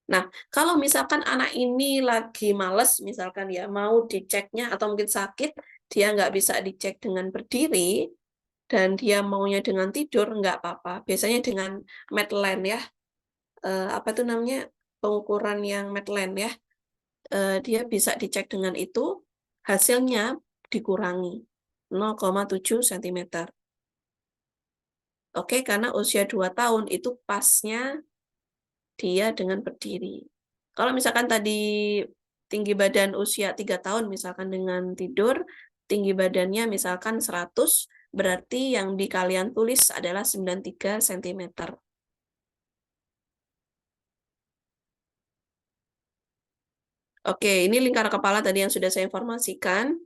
Nah, kalau misalkan anak ini lagi males, misalkan ya mau diceknya atau mungkin sakit, dia nggak bisa dicek dengan berdiri, dan dia maunya dengan tidur, nggak apa-apa. Biasanya dengan Medline ya, apa itu namanya, pengukuran yang Medline ya, dia bisa dicek dengan itu, hasilnya dikurangi 0,7 cm. Oke, karena usia 2 tahun itu pasnya dia dengan berdiri. Kalau misalkan tadi tinggi badan usia 3 tahun misalkan dengan tidur, tinggi badannya misalkan 100, berarti yang di kalian tulis adalah 93 cm. Oke, ini lingkar kepala tadi yang sudah saya informasikan.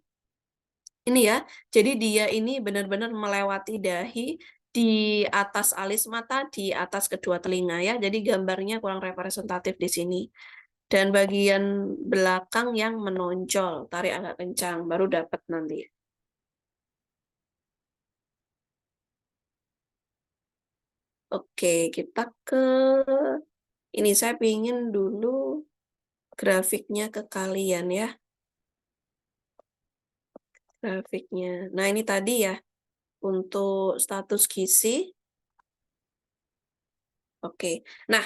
Ini ya, jadi dia ini benar-benar melewati dahi di atas alis mata, di atas kedua telinga ya. Jadi gambarnya kurang representatif di sini. Dan bagian belakang yang menonjol, tarik agak kencang, baru dapat nanti. Oke, kita ke ini saya pingin dulu grafiknya ke kalian ya, grafiknya. Nah, ini tadi ya untuk status gizi. Oke. Nah,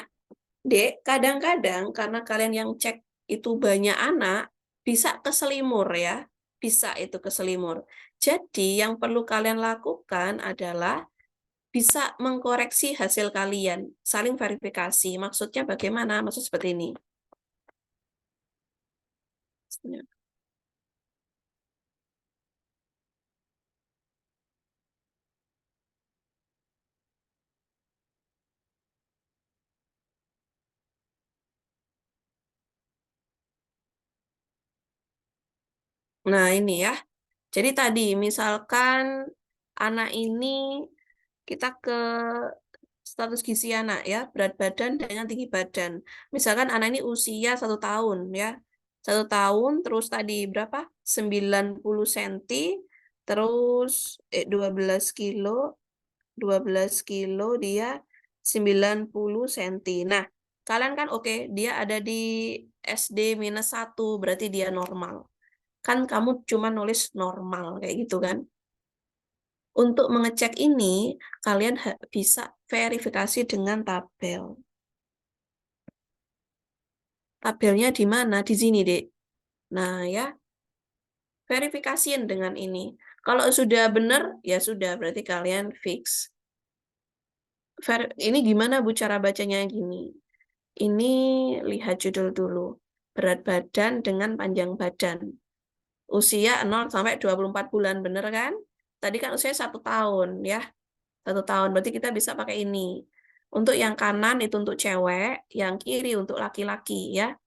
Dek, kadang-kadang karena kalian yang cek itu banyak anak, bisa keselimur ya. Bisa itu keselimur. Jadi, yang perlu kalian lakukan adalah bisa mengkoreksi hasil kalian, saling verifikasi. Maksudnya bagaimana? Maksud seperti ini. Nah, ini ya. Jadi tadi, misalkan anak ini kita ke status gizi anak ya, berat badan dengan tinggi badan. Misalkan anak ini usia 1 tahun ya, 1 tahun terus tadi berapa? 90 cm, terus 12 kilo, 12 kilo dia 90 cm. Nah, kalian kan oke, dia ada di SD-1, berarti dia normal. Kan kamu cuma nulis normal kayak gitu kan. Untuk mengecek ini, kalian bisa verifikasi dengan tabel. Tabelnya di mana? Di sini, Dek. Nah, ya, verifikasiin dengan ini. Kalau sudah benar, ya sudah, berarti kalian fix. Ini gimana Bu cara bacanya gini? Ini lihat judul dulu. Berat badan dengan panjang badan. Usia 0 sampai 24 bulan, bener kan? Tadi kan usia 1 tahun, ya. 1 tahun, berarti kita bisa pakai ini. Untuk yang kanan itu untuk cewek, yang kiri untuk laki-laki ya.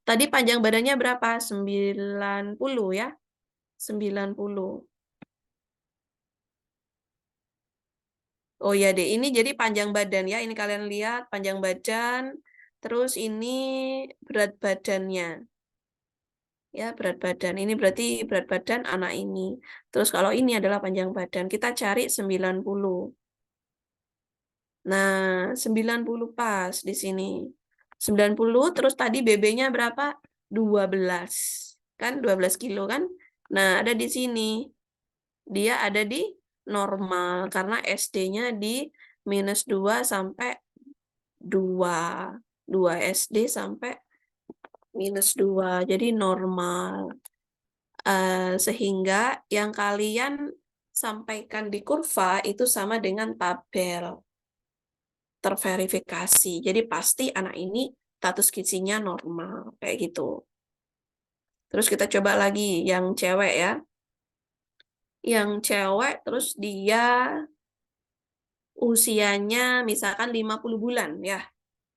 Tadi panjang badannya berapa? 90 ya. 90. Oh ya deh, ini jadi panjang badan ya. Ini kalian lihat panjang badan. Terus ini berat badannya. Ya, berat badan. Ini berarti berat badan anak ini. Terus kalau ini adalah panjang badan, kita cari 90. Nah, 90 pas di sini. 90 terus tadi BB-nya berapa? 12. Kan 12 kilo kan? Nah, ada di sini. Dia ada di normal karena SD-nya di -2 sampai 2. 2 SD sampai -2. Jadi normal. Sehingga yang kalian sampaikan di kurva itu sama dengan tabel terverifikasi. Jadi pasti anak ini status gizinya normal, kayak gitu. Terus kita coba lagi yang cewek ya. Yang cewek terus dia usianya misalkan 50 bulan ya.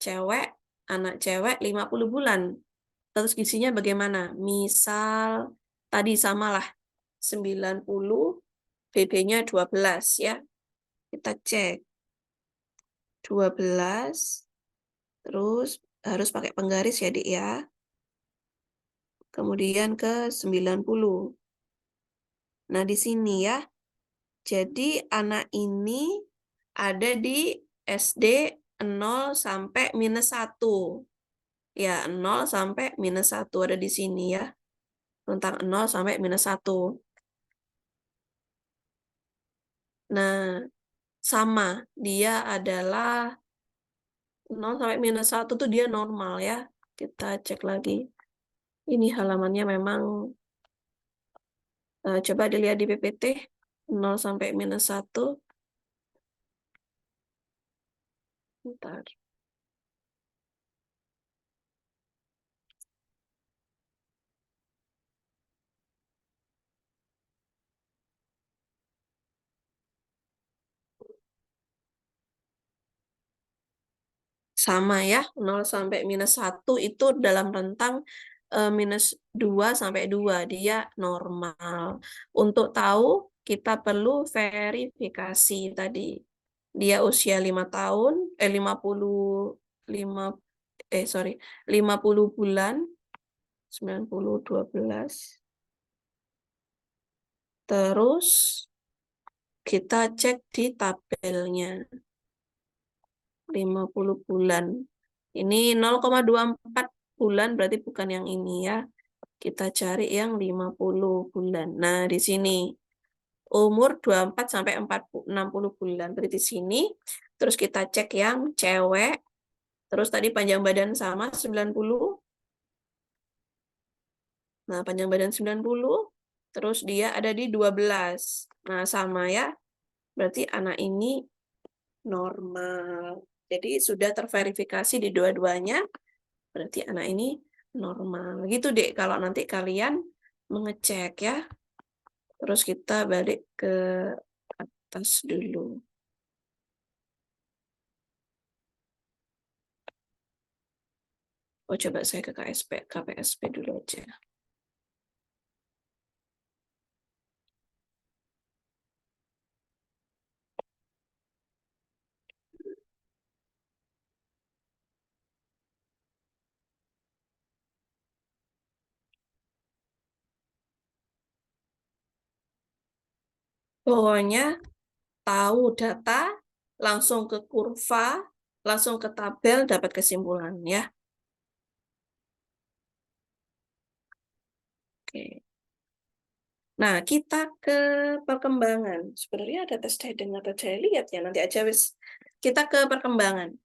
Cewek, anak cewek 50 bulan. Status gizinya bagaimana? Misal tadi samalah 90, BB-nya 12 ya. Kita cek 12, terus harus pakai penggaris ya, Dik ya. Kemudian ke 90. Nah, di sini ya. Jadi anak ini ada di SD 0 sampai -1. Ya, 0 sampai -1 ada di sini ya. Tentang 0 sampai -1. Nah, sama. Dia adalah 0 sampai -1 tuh dia normal ya. Kita cek lagi. Ini halamannya memang coba dilihat di PPT 0 sampai -1. Bentar. Sama ya, 0 sampai -1 itu dalam rentang -2 sampai 2, dia normal. Untuk tahu, kita perlu verifikasi tadi. Dia usia 5 tahun, 5 sorry, 50 bulan, 90, 12. Terus kita cek di tabelnya. 50 bulan. Ini 0,24 bulan berarti bukan yang ini ya. Kita cari yang 50 bulan. Nah, di sini umur 24 sampai 60 bulan. Berarti di sini. Terus kita cek yang cewek. Terus tadi panjang badan sama 90. Nah, panjang badan 90. Terus dia ada di 12. Nah, sama ya. Berarti anak ini normal. Jadi sudah terverifikasi di dua-duanya. Berarti anak ini normal. Gitu deh kalau nanti kalian mengecek ya. Terus kita balik ke atas dulu. Oh, coba saya ke KPSP dulu aja. Pokoknya tahu data, langsung ke kurva, langsung ke tabel, dapat kesimpulan ya. Oke. Nah, kita ke perkembangan. Sebenarnya ada tes Hayden atau saya lihat ya, nanti aja wis. Kita ke perkembangan.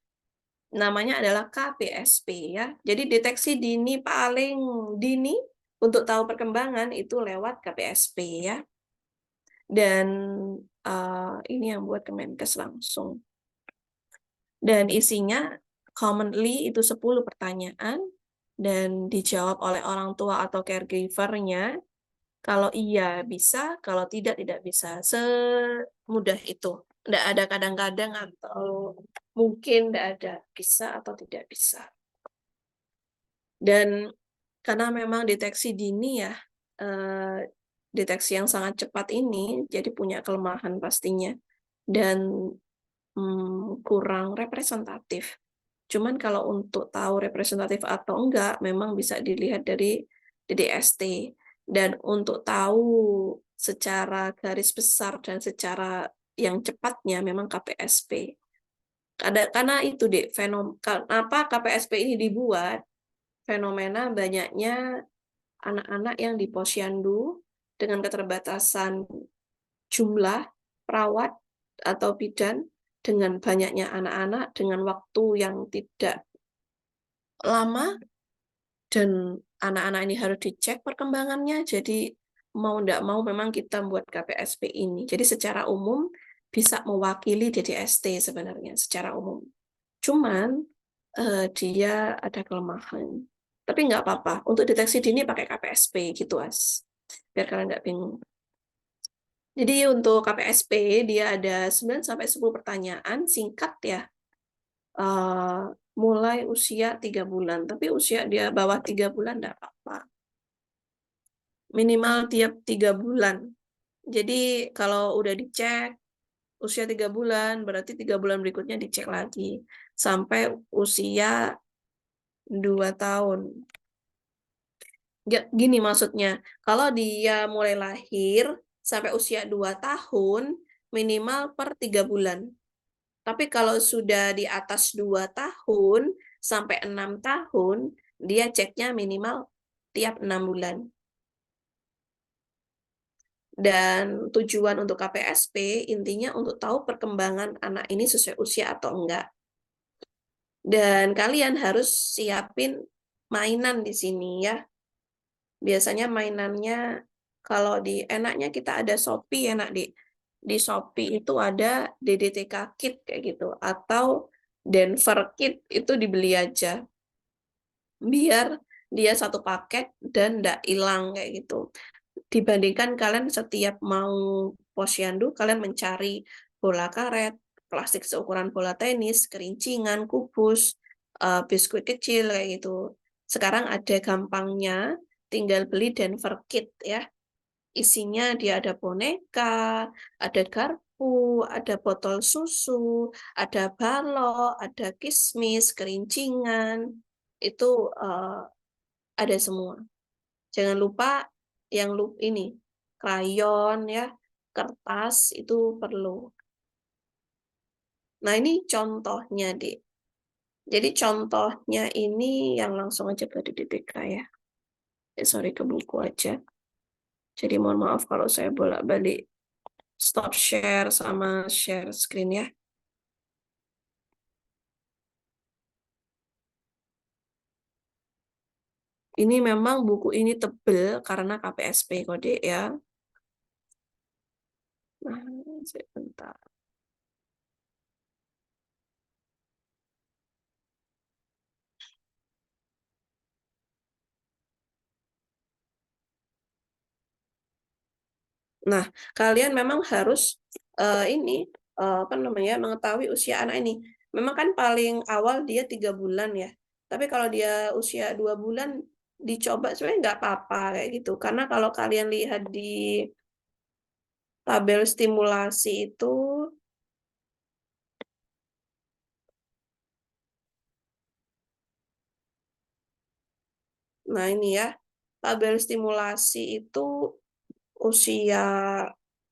Namanya adalah KPSP ya. Jadi deteksi dini paling dini untuk tahu perkembangan itu lewat KPSP ya. Dan ini yang buat Kemenkes langsung. Dan isinya commonly itu 10 pertanyaan dan dijawab oleh orang tua atau caregiver-nya. Kalau iya bisa, kalau tidak bisa. Semudah itu. Tidak ada kadang-kadang atau mungkin tidak ada bisa atau tidak bisa. Dan karena memang deteksi dini ya, deteksi yang sangat cepat ini jadi punya kelemahan pastinya dan kurang representatif. Cuman kalau untuk tahu representatif atau enggak, memang bisa dilihat dari DDST. Dan untuk tahu secara garis besar dan secara yang cepatnya memang KPSP. Karena itu deh, kenapa KPSP ini dibuat, fenomena banyaknya anak-anak yang di posyandu dengan keterbatasan jumlah perawat atau bidan, dengan banyaknya anak-anak dengan waktu yang tidak lama, dan anak-anak ini harus dicek perkembangannya, jadi mau tidak mau memang kita buat KPSP ini. Jadi secara umum bisa mewakili DDST sebenarnya secara umum. Cuman dia ada kelemahan. Tapi nggak apa-apa. Untuk deteksi dini pakai KPSP gitu, As. Biar kalian nggak bingung. Jadi untuk KPSP dia ada 9-10 pertanyaan singkat ya. Mulai usia 3 bulan. Tapi usia dia bawah 3 bulan nggak apa-apa. Minimal tiap 3 bulan. Jadi kalau udah dicek usia 3 bulan, berarti 3 bulan berikutnya dicek lagi. Sampai usia 2 tahun. Gini maksudnya, kalau dia mulai lahir sampai usia 2 tahun, minimal per 3 bulan. Tapi kalau sudah di atas 2 tahun sampai 6 tahun, dia ceknya minimal tiap 6 bulan. Dan tujuan untuk KPSP intinya untuk tahu perkembangan anak ini sesuai usia atau enggak. Dan kalian harus siapin mainan di sini ya. Biasanya mainannya kalau di enaknya kita ada Shopee enak di Shopee itu ada DDTK Kit kayak gitu, atau Denver Kit itu dibeli aja, biar dia satu paket dan ndak hilang kayak gitu. Dibandingkan kalian setiap mau posyandu, kalian mencari bola karet, plastik seukuran bola tenis, kerincingan, kubus, biskuit kecil kayak gitu. Sekarang ada gampangnya, tinggal beli Denver Kit ya. Isinya dia ada boneka, ada garpu, ada botol susu, ada balok, ada kismis, kerincingan. Itu eh, ada semua. Jangan lupa yang ini krayon ya, kertas itu perlu. Nah, ini contohnya, Dik. Jadi contohnya ini yang langsung aja ke DDTK ya. Sorry, ke buku aja. Jadi mohon maaf kalau saya bolak-balik stop share sama share screen ya. Ini memang buku ini tebel karena KPSP kode ya. Nah, sebentar. Nah, kalian memang harus ini apa namanya mengetahui usia anak ini. Memang kan paling awal dia 3 bulan ya. Tapi kalau dia usia 2 bulan dicoba sebenarnya nggak apa-apa kayak gitu. Karena kalau kalian lihat di tabel stimulasi itu, nah ini ya, tabel stimulasi itu usia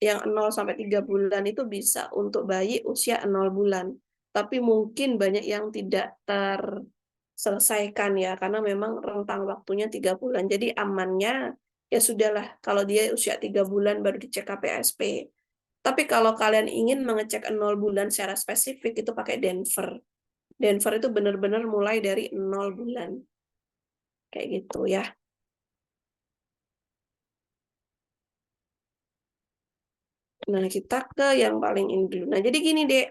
yang 0 sampai 3 bulan itu bisa untuk bayi usia 0 bulan. Tapi mungkin banyak yang tidak terselesaikan ya, karena memang rentang waktunya 3 bulan. Jadi amannya ya sudahlah, kalau dia usia 3 bulan baru dicek KPSP. Tapi kalau kalian ingin mengecek 0 bulan secara spesifik, itu pakai Denver. Denver itu benar-benar mulai dari 0 bulan. Kayak gitu ya. Nah, kita ke yang paling ini dulu. Nah, jadi gini, Dek.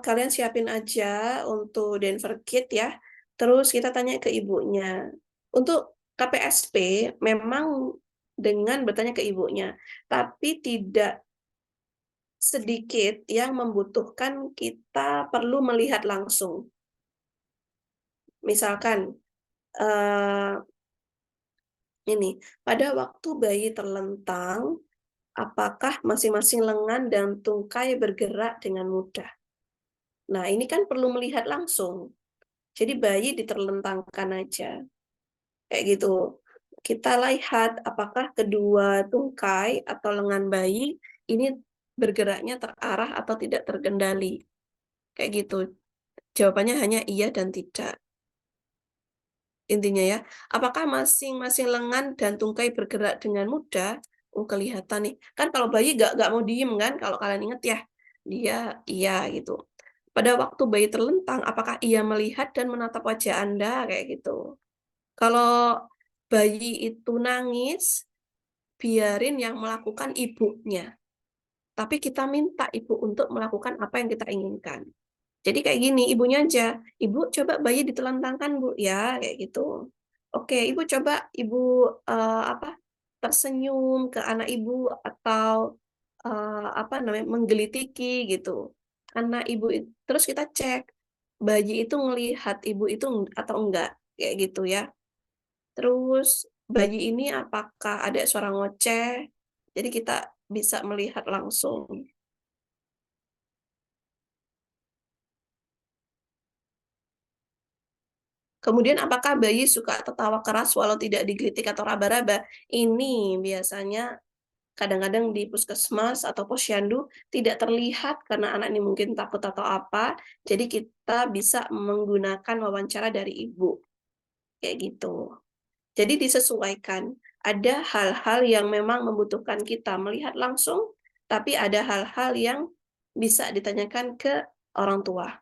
Kalian siapin aja untuk Denver Kit ya. Terus kita tanya ke ibunya. Untuk KPSP memang dengan bertanya ke ibunya, tapi tidak sedikit yang membutuhkan kita perlu melihat langsung. Misalkan eh, ini pada waktu bayi terlentang, apakah masing-masing lengan dan tungkai bergerak dengan mudah? Nah, ini kan perlu melihat langsung. Jadi bayi diterlentangkan aja. Kayak gitu. Kita lihat apakah kedua tungkai atau lengan bayi ini bergeraknya terarah atau tidak terkendali. Kayak gitu. Jawabannya hanya iya dan tidak. Intinya ya, apakah masing-masing lengan dan tungkai bergerak dengan mudah? Oh, kelihatan nih. Kan kalau bayi gak mau diem kan, kalau kalian ingat ya, dia iya gitu. Pada waktu bayi terlentang, apakah ia melihat dan menatap wajah Anda? Kayak gitu. Kalau bayi itu nangis, biarin yang melakukan ibunya. Tapi kita minta ibu untuk melakukan apa yang kita inginkan. Jadi kayak gini, ibunya aja, ibu coba bayi ditelentangkan bu, ya kayak gitu. Oke, ibu coba ibu apa tersenyum ke anak ibu atau apa namanya menggelitiki gitu. Anak ibu terus kita cek bayi itu melihat ibu itu atau enggak kayak gitu ya. Terus bayi ini apakah ada suara ngoceh? Jadi kita bisa melihat langsung. Kemudian apakah bayi suka tertawa keras walau tidak digelitik atau raba-raba? Ini biasanya kadang-kadang di puskesmas atau posyandu tidak terlihat karena anak ini mungkin takut atau apa. Jadi kita bisa menggunakan wawancara dari ibu. Kayak gitu. Jadi disesuaikan. Ada hal-hal yang memang membutuhkan kita melihat langsung, tapi ada hal-hal yang bisa ditanyakan ke orang tua.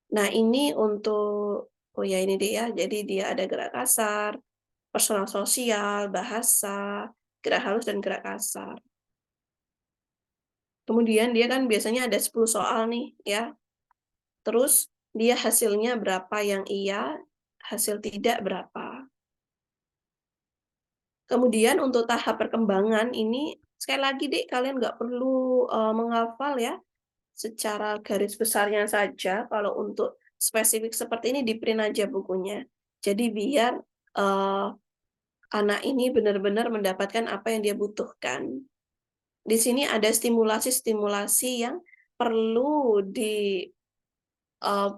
Nah, ini untuk, oh ya ini dia ya, jadi dia ada gerak kasar, personal sosial, bahasa, gerak halus, dan gerak kasar. Kemudian dia kan biasanya ada 10 soal nih ya, terus dia hasilnya berapa yang iya, hasil tidak berapa. Kemudian untuk tahap perkembangan ini, sekali lagi Dek, kalian nggak perlu, menghafal ya, secara garis besarnya saja, kalau untuk spesifik seperti ini di-print aja bukunya. Jadi biar, eee, anak ini benar-benar mendapatkan apa yang dia butuhkan. Di sini ada stimulasi-stimulasi yang perlu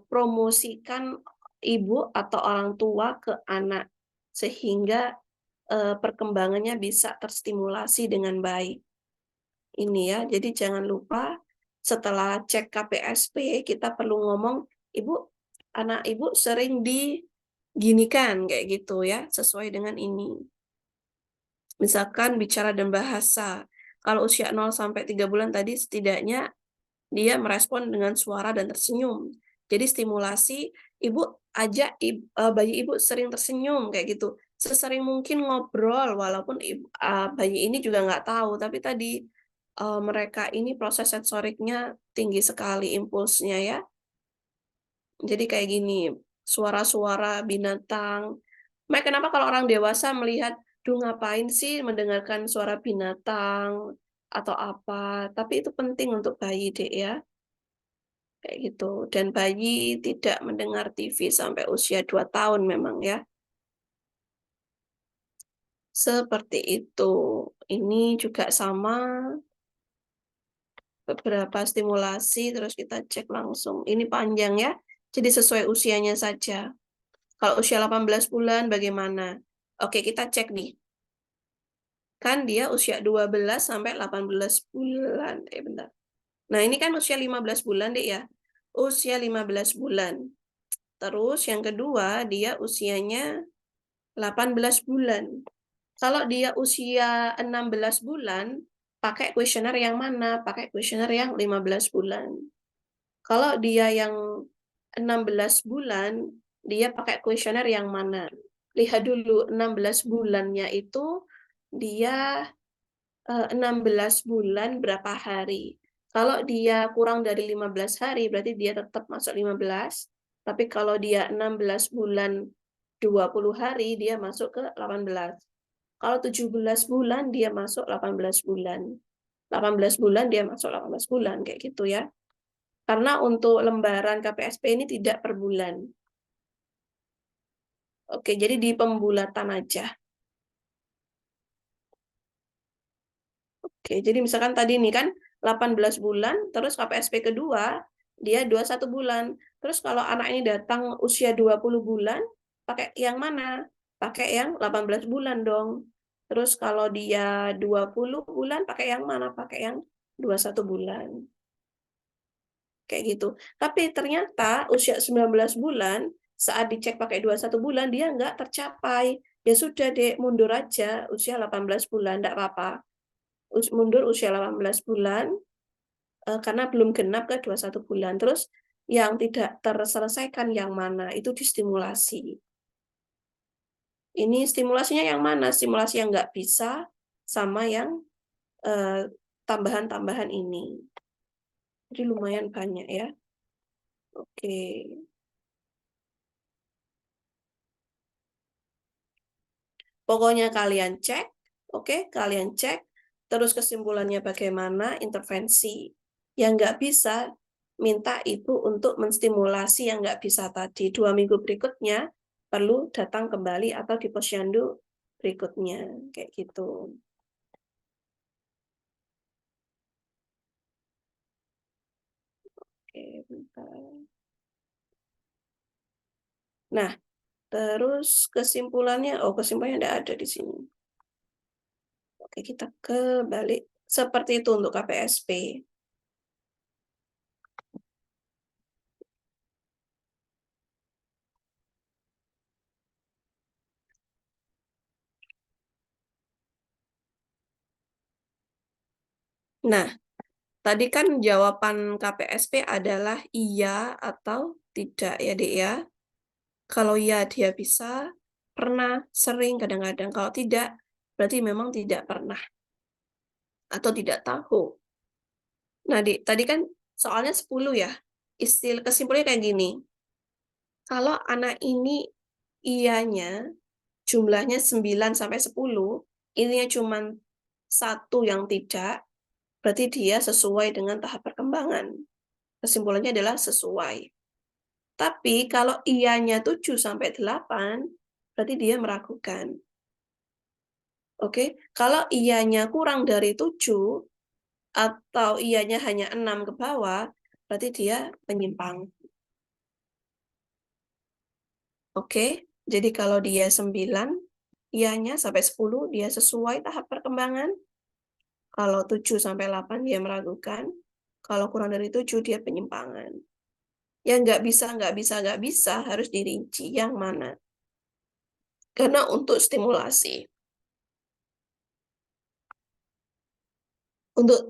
promosikan ibu atau orang tua ke anak, sehingga, perkembangannya bisa terstimulasi dengan baik. Ini ya, jadi jangan lupa setelah cek KPSP kita perlu ngomong, "Ibu, anak Ibu sering diginikan," kayak gitu ya, sesuai dengan ini. Misalkan bicara dan bahasa, kalau usia 0 sampai 3 bulan tadi setidaknya dia merespon dengan suara dan tersenyum. Jadi stimulasi, Ibu ajak bayi Ibu sering tersenyum, kayak gitu. Sesering mungkin ngobrol, walaupun bayi ini juga nggak tahu, tapi tadi, mereka ini proses sensoriknya tinggi sekali impulsnya ya. Jadi kayak gini, suara-suara binatang. Kenapa kalau orang dewasa melihat, "Duh ngapain sih mendengarkan suara binatang?" Atau apa, tapi itu penting untuk bayi Dek ya. Kayak gitu, dan bayi tidak mendengar TV sampai usia 2 tahun memang ya, seperti itu. Ini juga sama, beberapa stimulasi terus kita cek langsung. Ini panjang ya, jadi sesuai usianya saja. Kalau usia 18 bulan bagaimana? Oke, kita cek nih, kan dia usia 12 sampai 18 bulan, bentar. Nah, ini kan usia 15 bulan Dek ya, usia 15 bulan. Terus yang kedua, dia usianya 18 bulan. Kalau dia usia 16 bulan, pakai kuesioner yang mana? Pakai kuesioner yang 15 bulan. Kalau dia yang 16 bulan, dia pakai kuesioner yang mana? Lihat dulu 16 bulannya itu dia 16 bulan berapa hari. Kalau dia kurang dari 15 hari, berarti dia tetap masuk 15, tapi kalau dia 16 bulan 20 hari, dia masuk ke 18. Kalau 17 bulan, dia masuk 18 bulan. 18 bulan, dia masuk 18 bulan, kayak gitu ya. Karena untuk lembaran KPSP ini tidak per bulan. Oke, jadi di pembulatan aja. Oke, jadi misalkan tadi nih kan 18 bulan, terus KPSP kedua, dia 21 bulan. Terus kalau anak ini datang usia 20 bulan, pakai yang mana? Pakai yang 18 bulan dong. Terus kalau dia 20 bulan, pakai yang mana? Pakai yang 21 bulan. Kayak gitu. Tapi ternyata usia 19 bulan, saat dicek pakai 21 bulan, dia nggak tercapai. Ya sudah deh, mundur aja usia 18 bulan, nggak apa-apa. Mundur usia 18 bulan, karena belum genap ke 21 bulan. Terus yang tidak terselesaikan yang mana, itu distimulasi. Ini stimulasinya yang mana? Stimulasi yang nggak bisa, sama yang tambahan-tambahan ini. Jadi lumayan banyak ya. Oke. Pokoknya kalian cek, oke, kalian cek, terus kesimpulannya bagaimana, intervensi. Yang nggak bisa, minta ibu untuk menstimulasi yang nggak bisa tadi. 2 minggu berikutnya, perlu datang kembali atau di posyandu berikutnya, kayak gitu. Oke, bentar. Nah, terus kesimpulannya, kesimpulannya nggak ada di sini. Oke, kita kebalik. Seperti itu untuk KPSP. Nah, tadi kan jawaban KPSP adalah iya atau tidak ya, Dek ya. Kalau iya dia bisa, pernah, sering, kadang-kadang. Kalau tidak, berarti memang tidak pernah atau tidak tahu. Nah, tadi kan soalnya 10 ya. Kesimpulannya kayak gini. Kalau anak ini ianya jumlahnya 9 sampai 10, ininya cuma satu yang tidak, berarti dia sesuai dengan tahap perkembangan. Kesimpulannya adalah sesuai. Tapi kalau ianya 7 sampai 8, berarti dia meragukan. Oke, kalau ianya kurang dari 7 atau ianya hanya 6 ke bawah, berarti dia penyimpang. Oke, jadi kalau dia 9, ianya sampai 10 dia sesuai tahap perkembangan. Kalau 7 sampai 8 dia meragukan. Kalau kurang dari 7 dia penyimpangan. Ya nggak bisa harus dirinci yang mana. Karena untuk stimulasi.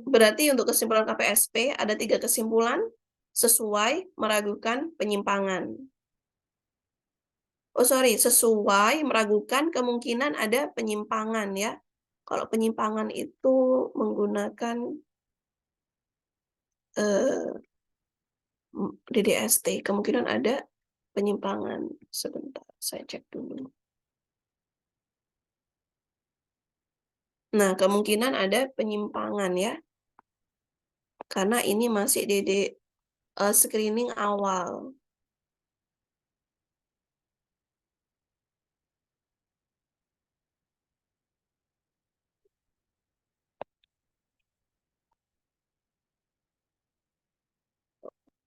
Berarti untuk kesimpulan KPSP ada 3 kesimpulan: sesuai, meragukan, penyimpangan. Oh sorry, sesuai, meragukan, kemungkinan ada penyimpangan ya. Kalau penyimpangan itu menggunakan DDST, kemungkinan ada penyimpangan. Sebentar, saya cek dulu. Nah, kemungkinan ada penyimpangan ya, karena ini masih screening awal.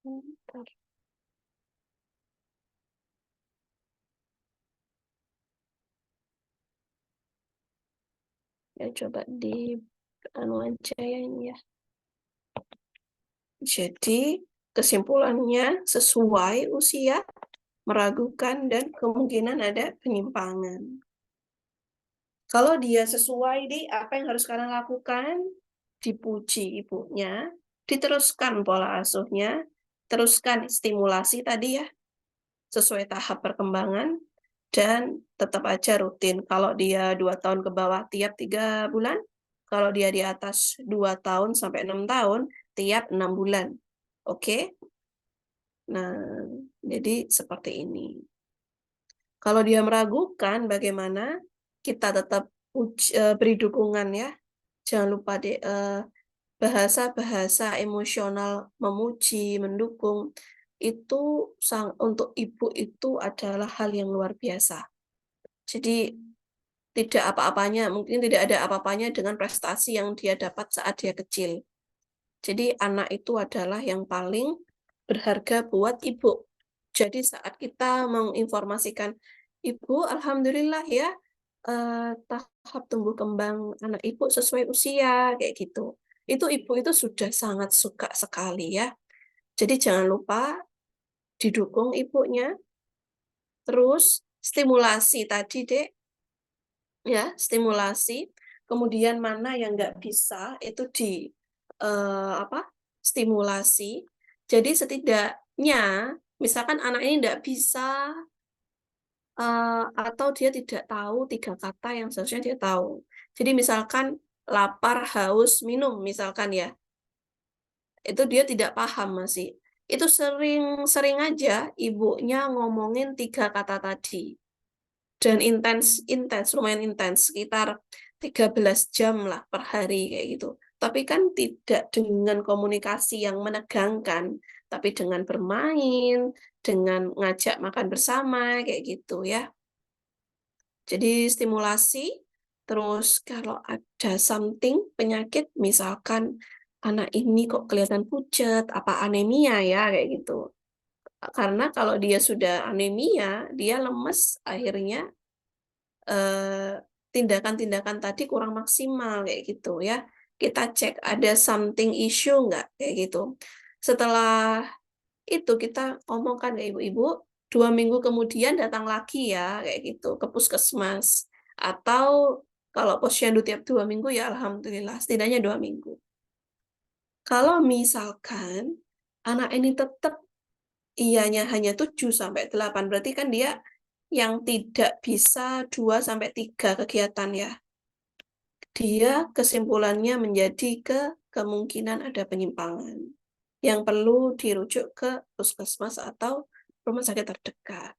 Bentar. Ya coba di anu aja ya ini ya. Jadi kesimpulannya sesuai usia, meragukan, dan kemungkinan ada penyimpangan. Kalau dia sesuai apa yang harus kalian lakukan? Dipuji ibunya, diteruskan pola asuhnya, teruskan stimulasi tadi ya, sesuai tahap perkembangan, dan tetap aja rutin. Kalau dia 2 tahun ke bawah tiap 3 bulan, kalau dia di atas 2 tahun sampai 6 tahun, tiap 6 bulan. Oke? Nah, jadi seperti ini. Kalau dia meragukan, bagaimana? Kita tetap beri dukungan ya. Jangan lupa bahasa-bahasa emosional memuji, mendukung, itu untuk ibu itu adalah hal yang luar biasa. Jadi tidak apa-apanya, mungkin tidak ada apa-apanya dengan prestasi yang dia dapat saat dia kecil. Jadi anak itu adalah yang paling berharga buat ibu. Jadi saat kita menginformasikan, ibu, alhamdulillah ya, tahap tumbuh kembang anak ibu sesuai usia, kayak gitu. Itu ibu itu sudah sangat suka sekali ya. Jadi jangan lupa didukung ibunya, terus stimulasi tadi, Dek, ya, stimulasi. Kemudian mana yang nggak bisa, itu apa, stimulasi. Jadi setidaknya, misalkan anak ini nggak bisa, atau dia tidak tahu 3 kata yang seharusnya dia tahu. Jadi misalkan lapar, haus, minum, misalkan ya, itu dia tidak paham masih. Itu sering aja ibunya ngomongin 3 kata tadi. Dan lumayan intens, sekitar 13 jam lah per hari kayak gitu. Tapi kan tidak dengan komunikasi yang menegangkan, tapi dengan bermain, dengan ngajak makan bersama kayak gitu ya. Jadi stimulasi, terus kalau ada penyakit, misalkan anak ini kok kelihatan pucat, apa anemia ya, kayak gitu. Karena kalau dia sudah anemia, dia lemes, akhirnya tindakan-tindakan tadi kurang maksimal, kayak gitu ya. Kita cek ada something issue nggak, kayak gitu. Setelah itu kita omongkan ke ibu-ibu, 2 minggu kemudian datang lagi ya, kayak gitu, ke puskesmas. Atau kalau posyandu tiap 2 minggu ya alhamdulillah, setidaknya 2 minggu. Kalau misalkan anak ini tetap ianya hanya 7 sampai 8, berarti kan dia yang tidak bisa 2 sampai 3 kegiatan ya. Dia kesimpulannya menjadi ke kemungkinan ada penyimpangan yang perlu dirujuk ke puskesmas atau rumah sakit terdekat.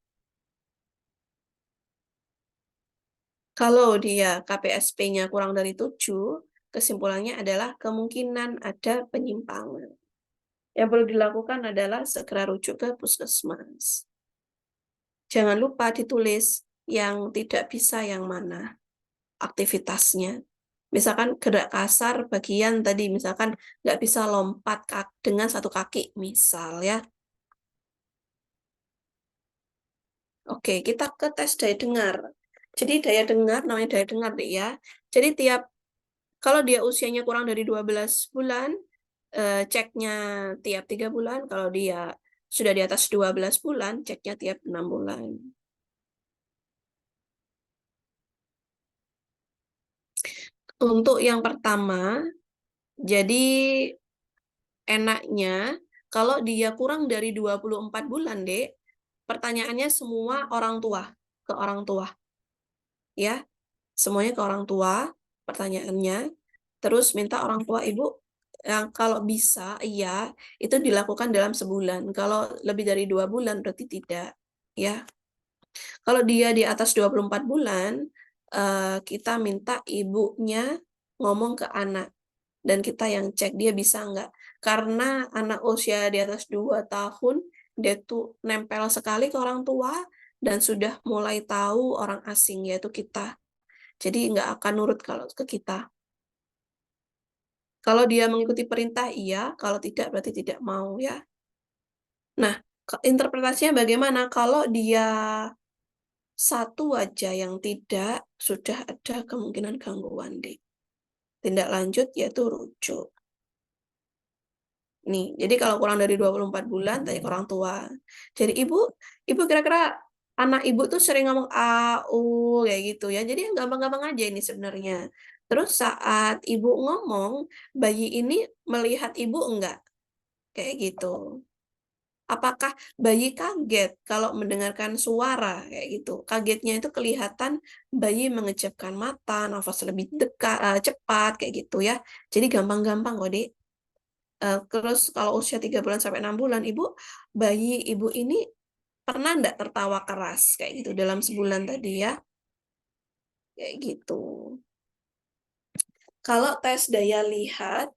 Kalau dia KPSP-nya kurang dari 7, kesimpulannya adalah kemungkinan ada penyimpangan. Yang perlu dilakukan adalah segera rujuk ke puskesmas. Jangan lupa ditulis yang tidak bisa yang mana aktivitasnya. Misalkan gerak kasar bagian tadi, misalkan nggak bisa lompat dengan satu kaki, misal ya. Oke, kita ke tes daya dengar. Jadi daya dengar, namanya daya dengar deh ya. Jadi kalau dia usianya kurang dari 12 bulan, ceknya tiap 3 bulan. Kalau dia sudah di atas 12 bulan, ceknya tiap 6 bulan. Untuk yang pertama, jadi enaknya kalau dia kurang dari 24 bulan, Dek, pertanyaannya semua ke orang tua, ya. Semuanya ke orang tua, pertanyaannya. Terus minta orang tua ibu yang kalau bisa, iya, itu dilakukan dalam sebulan. Kalau lebih dari 2 bulan berarti tidak, ya. Kalau dia di atas 24 bulan, kita minta ibunya ngomong ke anak dan kita yang cek dia bisa nggak. Karena anak usia di atas 2 tahun, dia tuh nempel sekali ke orang tua dan sudah mulai tahu orang asing, yaitu kita. Jadi nggak akan nurut kalau ke kita. Kalau dia mengikuti perintah, iya. Kalau tidak, berarti tidak mau, ya. Nah, interpretasinya bagaimana? Kalau dia satu aja yang tidak, sudah ada kemungkinan gangguan, Dik. Tindak lanjut yaitu rujuk. Nih, jadi kalau kurang dari 24 bulan, tanya ke orang tua. Jadi ibu kira-kira anak ibu tuh sering ngomong A, U, kayak gitu ya. Jadi yang gampang-gampang aja ini sebenarnya. Terus saat ibu ngomong, bayi ini melihat ibu enggak? Kayak gitu. Apakah bayi kaget kalau mendengarkan suara kayak gitu? Kagetnya itu kelihatan bayi mengejapkan mata, nafas lebih dekat, cepat kayak gitu ya. Jadi gampang-gampang kok, Dek. Terus kalau usia 3 bulan sampai 6 bulan, bayi ibu ini pernah enggak tertawa keras kayak gitu dalam sebulan tadi ya? Kayak gitu. Kalau tes daya lihat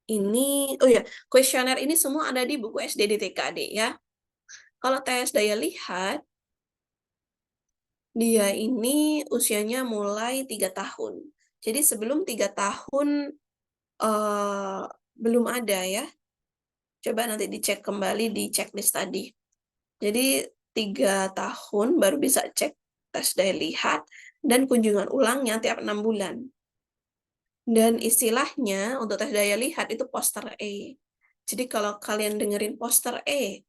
ini, oh ya, kuesioner ini semua ada di buku SD DTKD ya. Kalau tes daya lihat, dia ini usianya mulai 3 tahun. Jadi sebelum 3 tahun eh, belum ada ya. Coba nanti dicek kembali di checklist tadi. Jadi 3 tahun baru bisa cek tes daya lihat dan kunjungan ulangnya tiap 6 bulan. Dan istilahnya untuk tes daya lihat itu poster E. Jadi kalau kalian dengerin poster E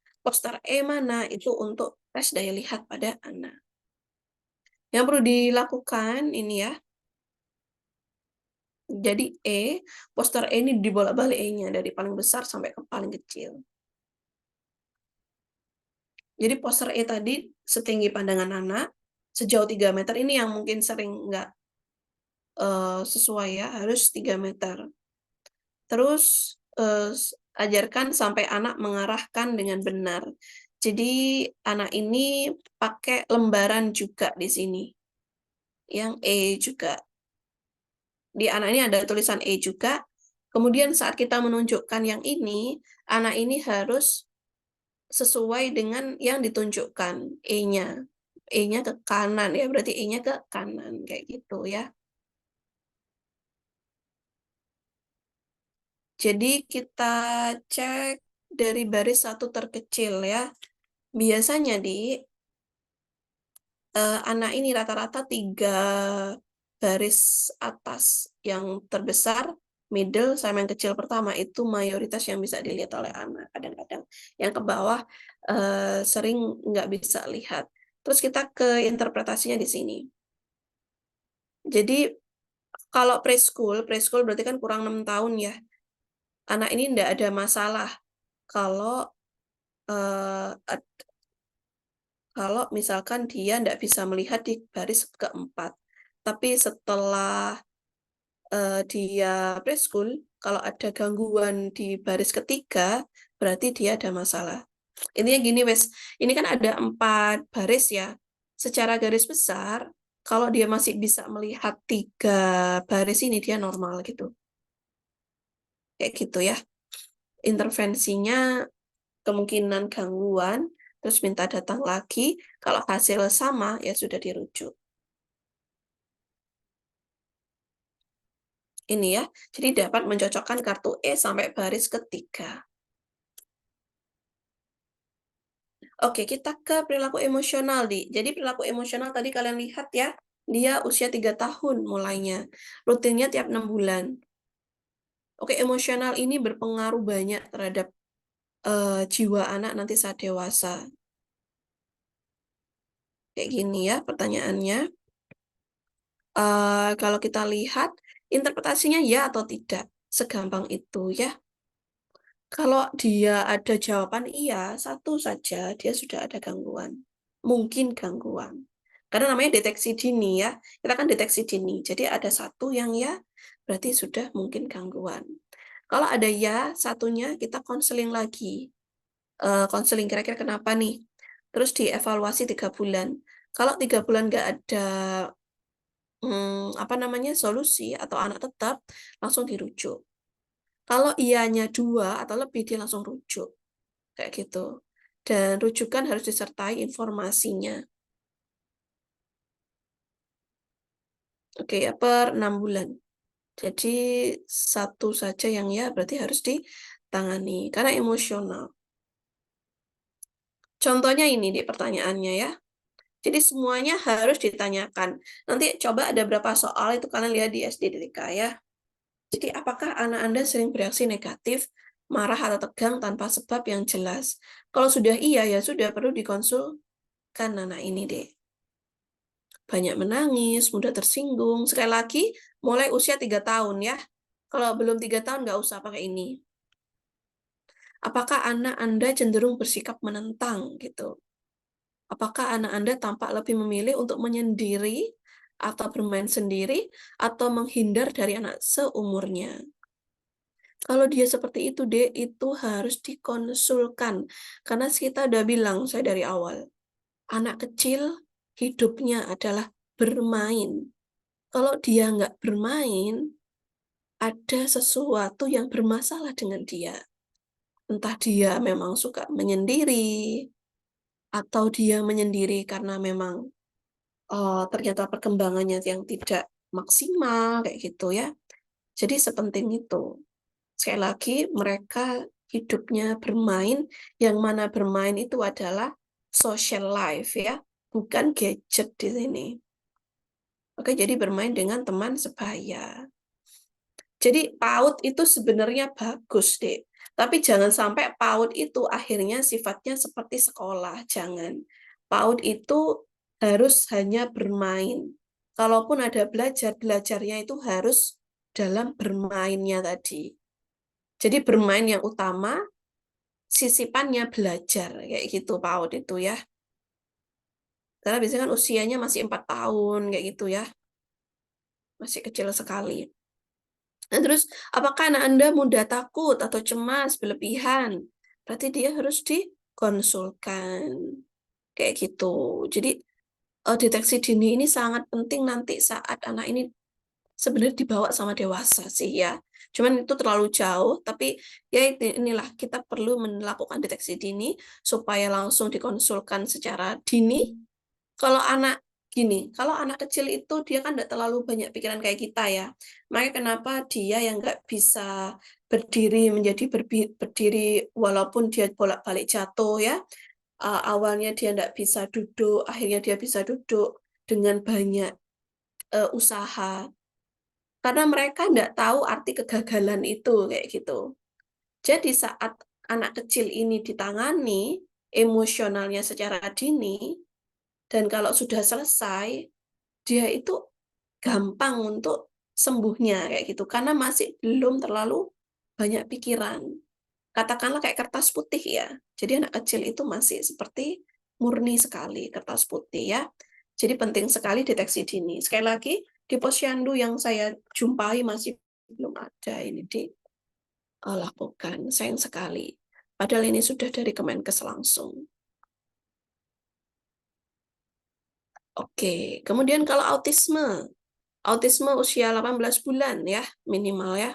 mana itu untuk tes daya lihat pada anak. Yang perlu dilakukan ini ya. Jadi poster E ini dibolak-balik E-nya dari paling besar sampai ke paling kecil. Jadi poster E tadi setinggi pandangan anak, sejauh 3 meter ini yang mungkin sering nggak sesuai ya, harus 3 meter. Terus ajarkan sampai anak mengarahkan dengan benar. Jadi anak ini pakai lembaran juga di sini. Yang E juga. Di anak ini ada tulisan E juga. Kemudian saat kita menunjukkan yang ini, anak ini harus sesuai dengan yang ditunjukkan E-nya. E-nya ke kanan ya, berarti E-nya ke kanan kayak gitu ya. Jadi kita cek dari baris satu terkecil ya. Biasanya di anak ini rata-rata 3 baris atas. Yang terbesar, middle, sama yang kecil pertama itu mayoritas yang bisa dilihat oleh anak. Kadang-kadang yang ke bawah sering nggak bisa lihat. Terus kita ke interpretasinya di sini. Jadi kalau preschool berarti kan kurang 6 tahun ya. Anak ini tidak ada masalah kalau eh, kalau misalkan dia tidak bisa melihat di baris keempat. Tapi setelah dia preschool, Kalau ada gangguan di baris ketiga, berarti dia ada masalah. Intinya gini, wes, ini kan ada 4 baris ya. Secara garis besar, kalau dia masih bisa melihat 3 baris ini, dia normal gitu. Kayak gitu ya. Intervensinya kemungkinan gangguan, terus minta datang lagi. Kalau hasil sama, ya sudah dirujuk. Ini ya, jadi dapat mencocokkan kartu E sampai baris ketiga. Oke, kita ke perilaku emosional, Di. Jadi perilaku emosional tadi kalian lihat ya, dia usia 3 tahun mulainya. Rutinnya tiap 6 bulan. Oke, emosional ini berpengaruh banyak terhadap jiwa anak nanti saat dewasa. Kayak gini ya pertanyaannya. Kalau kita lihat, interpretasinya ya atau tidak. Segampang itu ya. Kalau dia ada jawaban iya, satu saja dia sudah ada gangguan. Mungkin gangguan. Karena namanya deteksi dini ya. Kita kan deteksi dini. Jadi ada satu yang ya, berarti sudah mungkin gangguan. Kalau ada ya, satunya kita konseling lagi. Konseling kira-kira kenapa nih? Terus dievaluasi 3 bulan. Kalau 3 bulan nggak ada apa namanya, solusi atau anak tetap, langsung dirujuk. Kalau iyanya 2 atau lebih, dia langsung rujuk. Kayak gitu. Dan rujukan harus disertai informasinya. Oke ya, per 6 bulan. Jadi satu saja yang ya berarti harus ditangani karena emosional. Contohnya ini di pertanyaannya ya. Jadi semuanya harus ditanyakan. Nanti coba ada berapa soal itu kalian lihat di SDDK ya. Jadi apakah anak Anda sering bereaksi negatif, marah atau tegang tanpa sebab yang jelas? Kalau sudah iya ya sudah perlu dikonsulkan anak ini deh. Banyak menangis, mudah tersinggung. Sekali lagi, mulai usia 3 tahun ya. Kalau belum 3 tahun nggak usah pakai ini. Apakah anak Anda cenderung bersikap menentang gitu? Apakah anak Anda tampak lebih memilih untuk menyendiri atau bermain sendiri atau menghindar dari anak seumurnya? Kalau dia seperti itu, Dek, itu harus dikonsulkan. Karena kita udah bilang saya dari awal, anak kecil hidupnya adalah bermain. Kalau dia nggak bermain, ada sesuatu yang bermasalah dengan dia. Entah dia memang suka menyendiri, atau dia menyendiri karena memang ternyata perkembangannya yang tidak maksimal, kayak gitu ya. Jadi sepenting itu. Sekali lagi, mereka hidupnya bermain, yang mana bermain itu adalah social life ya, bukan gadget di sini. Oke, jadi bermain dengan teman sebaya. Jadi PAUD itu sebenarnya bagus, Dek. Tapi jangan sampai PAUD itu akhirnya sifatnya seperti sekolah, jangan. PAUD itu harus hanya bermain. Kalaupun ada belajar, belajarnya itu harus dalam bermainnya tadi. Jadi bermain yang utama, sisipannya belajar, kayak gitu PAUD itu ya. Karena biasanya kan usianya masih 4 tahun, kayak gitu ya. Masih kecil sekali. Nah, terus apakah anak Anda mudah takut atau cemas berlebihan? Berarti dia harus dikonsulkan. Kayak gitu. Jadi deteksi dini ini sangat penting nanti saat anak ini sebenarnya dibawa sama dewasa sih ya. Cuman itu terlalu jauh, tapi ya inilah kita perlu melakukan deteksi dini supaya langsung dikonsulkan secara dini. Kalau anak gini, kalau anak kecil itu dia kan tidak terlalu banyak pikiran kayak kita ya. Makanya kenapa dia yang nggak bisa berdiri menjadi berdiri walaupun dia bolak-balik jatuh ya. Awalnya dia nggak bisa duduk, akhirnya dia bisa duduk dengan banyak usaha. Karena mereka nggak tahu arti kegagalan itu kayak gitu. Jadi saat anak kecil ini ditangani emosionalnya secara dini, dan kalau sudah selesai, dia itu gampang untuk sembuhnya kayak gitu karena masih belum terlalu banyak pikiran. Katakanlah kayak kertas putih ya. Jadi anak kecil itu masih seperti murni sekali kertas putih ya. Jadi penting sekali deteksi dini. Sekali lagi di posyandu yang saya jumpai masih belum ada ini di lakukan. Sayang sekali. Padahal ini sudah dari Kemenkes langsung. Oke, kemudian kalau autisme. Autisme usia 18 bulan ya, minimal ya.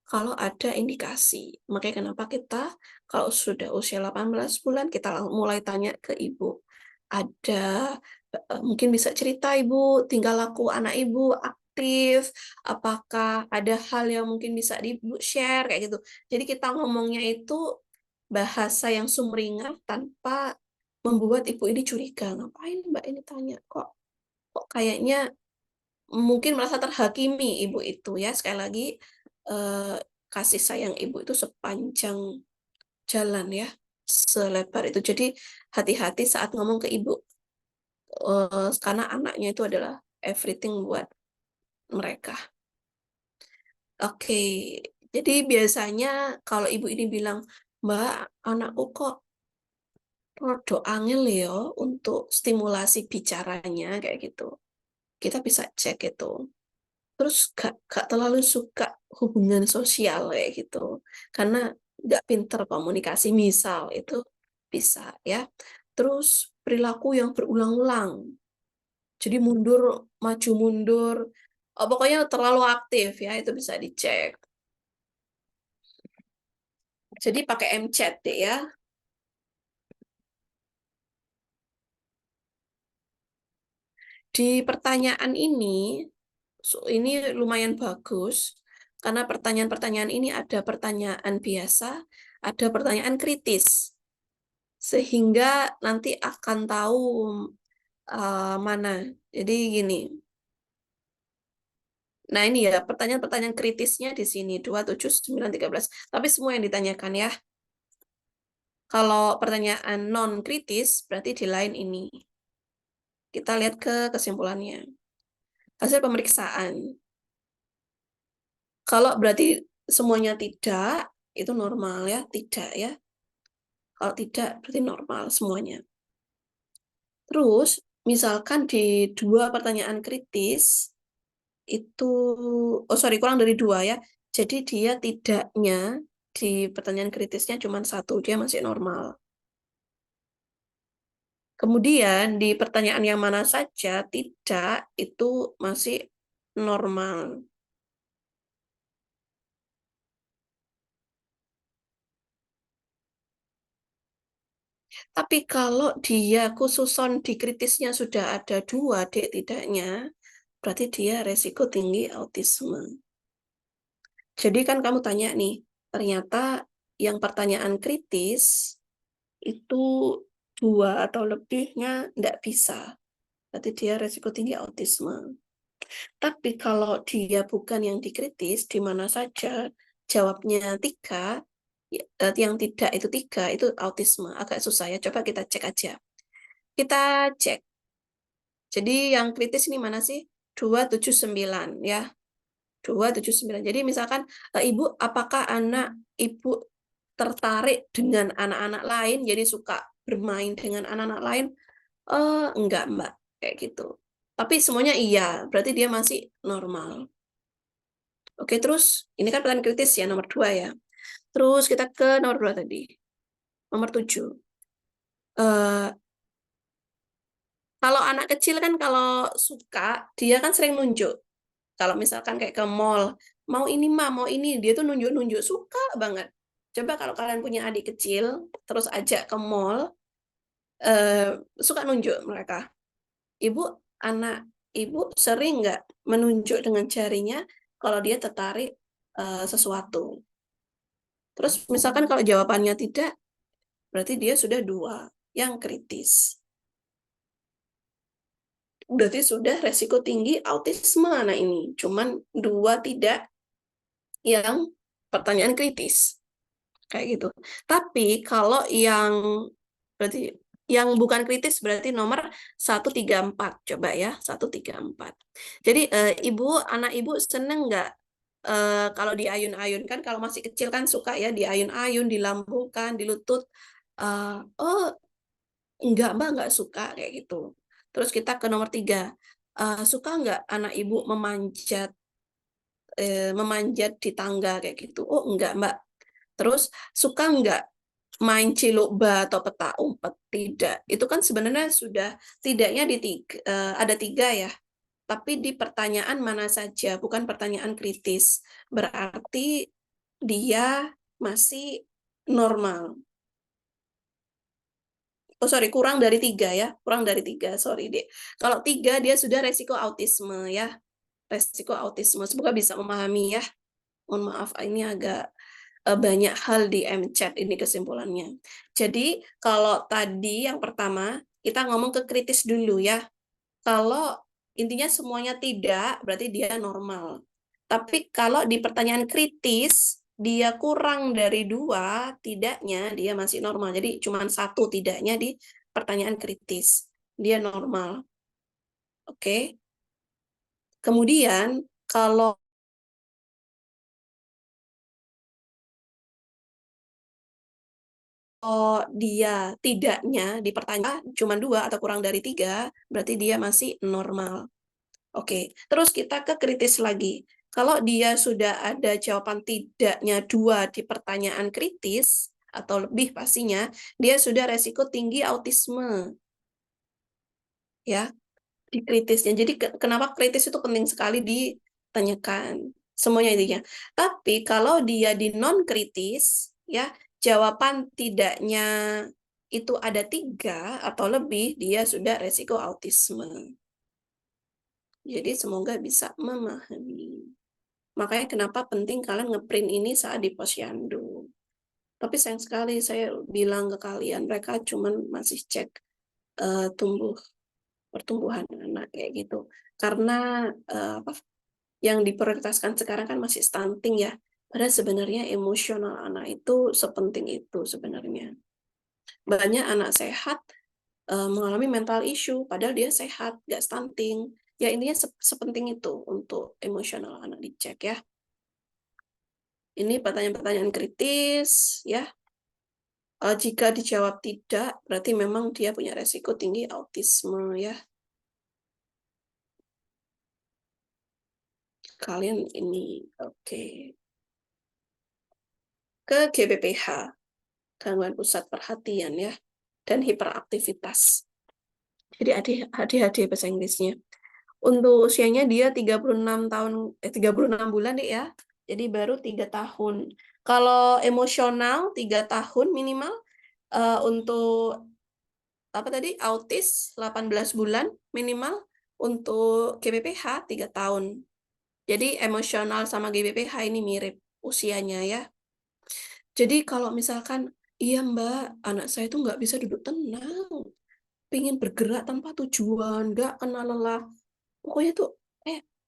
Kalau ada indikasi. Makanya kenapa kita kalau sudah usia 18 bulan kita mulai tanya ke ibu. Ada mungkin bisa cerita ibu, tinggal laku anak ibu aktif, apakah ada hal yang mungkin bisa di share kayak gitu. Jadi kita ngomongnya itu bahasa yang sumringah tanpa membuat ibu ini curiga. Ngapain Mbak ini tanya kok kayaknya mungkin merasa terhakimi ibu itu ya. Sekali lagi eh, kasih sayang ibu itu sepanjang jalan ya, selebar itu. Jadi hati-hati saat ngomong ke ibu, karena anaknya itu adalah everything buat mereka. Oke, jadi biasanya kalau ibu ini bilang, Mbak, anakku kok rada angel ya untuk stimulasi bicaranya kayak gitu. Kita bisa cek itu. Terus gak terlalu suka hubungan sosial kayak gitu karena gak pinter komunikasi misal itu bisa ya. Terus perilaku yang berulang-ulang, jadi mundur maju mundur. Pokoknya terlalu aktif ya, itu bisa dicek. Jadi pakai MChat deh ya. Di pertanyaan ini lumayan bagus karena pertanyaan-pertanyaan ini ada pertanyaan biasa, ada pertanyaan kritis. Sehingga nanti akan tahu mana. Jadi gini. Nah, ini ya pertanyaan-pertanyaan kritisnya di sini 2, 7, 9, 13. Tapi semua yang ditanyakan ya. Kalau pertanyaan non kritis berarti di lain ini. Kita lihat ke kesimpulannya. Hasil pemeriksaan. Kalau berarti semuanya tidak, itu normal ya, tidak ya. Kalau tidak berarti normal semuanya. Terus misalkan di 2 pertanyaan kritis itu, oh sorry, kurang dari 2 ya. Jadi dia tidaknya di pertanyaan kritisnya cuma 1, dia masih normal. Kemudian di pertanyaan yang mana saja tidak, itu masih normal. Tapi kalau dia khususon di kritisnya sudah ada 2 dek tidaknya, berarti dia resiko tinggi autisme. Jadi kan kamu tanya nih, ternyata yang pertanyaan kritis itu 2 atau lebihnya tidak bisa. Berarti dia resiko tinggi autisme. Tapi kalau dia bukan yang dikritis, di mana saja jawabnya 3, yang tidak itu 3, itu autisme. Agak susah ya, coba kita cek aja. Kita cek. Jadi yang kritis ini mana sih? 279 ya. 279. Jadi misalkan, Ibu, apakah anak Ibu tertarik dengan anak-anak lain, jadi suka bermain dengan anak-anak lain? Enggak, Mbak. Kayak gitu. Tapi semuanya iya, berarti dia masih normal. Oke, terus ini kan pertanyaan kritis ya, nomor 2 ya. Terus kita ke nomor 2 tadi. Nomor 7. Eh, kalau anak kecil kan kalau suka, dia kan sering nunjuk. Kalau misalkan kayak ke mall, mau ini mah, mau ini, dia tuh nunjuk-nunjuk, suka banget. Coba kalau kalian punya adik kecil, terus ajak ke mall, suka nunjuk mereka. Ibu, anak ibu sering nggak menunjuk dengan jarinya kalau dia tertarik sesuatu. Terus misalkan kalau jawabannya tidak, berarti dia sudah 2 yang kritis. Berarti sudah resiko tinggi autisme anak ini. Cuman 2 tidak yang pertanyaan kritis. Kayak gitu. Tapi kalau yang berarti yang bukan kritis berarti nomor 134. Coba ya, 134. Jadi ibu, anak ibu seneng nggak kalau diayun-ayun kan kalau masih kecil kan suka ya diayun-ayun, dilambungkan, dilutut. Oh, enggak Mbak, enggak suka kayak gitu. Terus kita ke nomor 3. Suka nggak anak ibu memanjat di tangga kayak gitu? Oh, enggak Mbak. Terus suka nggak main cilukba atau peta umpet? Tidak. Itu kan sebenarnya sudah tidaknya ada tiga ya. Tapi di pertanyaan mana saja, bukan pertanyaan kritis. Berarti dia masih normal. Oh sorry, kurang dari tiga ya. Kurang dari tiga, sorry deh. Kalau tiga dia sudah resiko autisme ya. Resiko autisme. Semoga bisa memahami ya. Mohon maaf, ini agak banyak hal di MChat ini kesimpulannya. Jadi kalau tadi yang pertama kita ngomong ke kritis dulu ya. Kalau intinya semuanya tidak, berarti dia normal. Tapi kalau di pertanyaan kritis dia kurang dari dua, tidaknya dia masih normal. Jadi cuma satu tidaknya di pertanyaan kritis. Dia normal. Oke. Kemudian kalau dia tidaknya di pertanyaan cuma dua atau kurang dari tiga, berarti dia masih normal. Oke, terus kita ke kritis lagi. Kalau dia sudah ada jawaban tidaknya dua di pertanyaan kritis, atau lebih pastinya, dia sudah resiko tinggi autisme. Ya, di kritisnya. Jadi kenapa kritis itu penting sekali ditanyakan semuanya intinya. Tapi kalau dia di non kritis, ya jawaban tidaknya itu ada tiga atau lebih, dia sudah resiko autisme. Jadi semoga bisa memahami. Makanya kenapa penting kalian ngeprint ini saat di posyandu. Tapi sayang sekali saya bilang ke kalian, mereka cuman masih cek pertumbuhan anak kayak gitu. Karena yang diprioritaskan sekarang kan masih stunting ya. Padahal sebenarnya emosional anak itu sepenting itu sebenarnya. Banyak anak sehat mengalami mental issue, padahal dia sehat, nggak stunting. Ya intinya sepenting itu untuk emosional anak dicek ya. Ini pertanyaan-pertanyaan kritis ya. Jika dijawab tidak, berarti memang dia punya resiko tinggi autisme ya. Kalian ini oke. Ke GBPH, gangguan pusat perhatian ya, dan hiperaktivitas. Jadi ADHD bahasa Inggrisnya. Untuk usianya dia 36 tahun 36 bulan deh ya. Jadi baru 3 tahun. Kalau emosional 3 tahun minimal, untuk apa tadi autis 18 bulan minimal, untuk GBPH 3 tahun. Jadi emosional sama GBPH ini mirip usianya ya. Jadi kalau misalkan iya Mbak, anak saya tuh nggak bisa duduk tenang, pengen bergerak tanpa tujuan, nggak kenal lelah, pokoknya tuh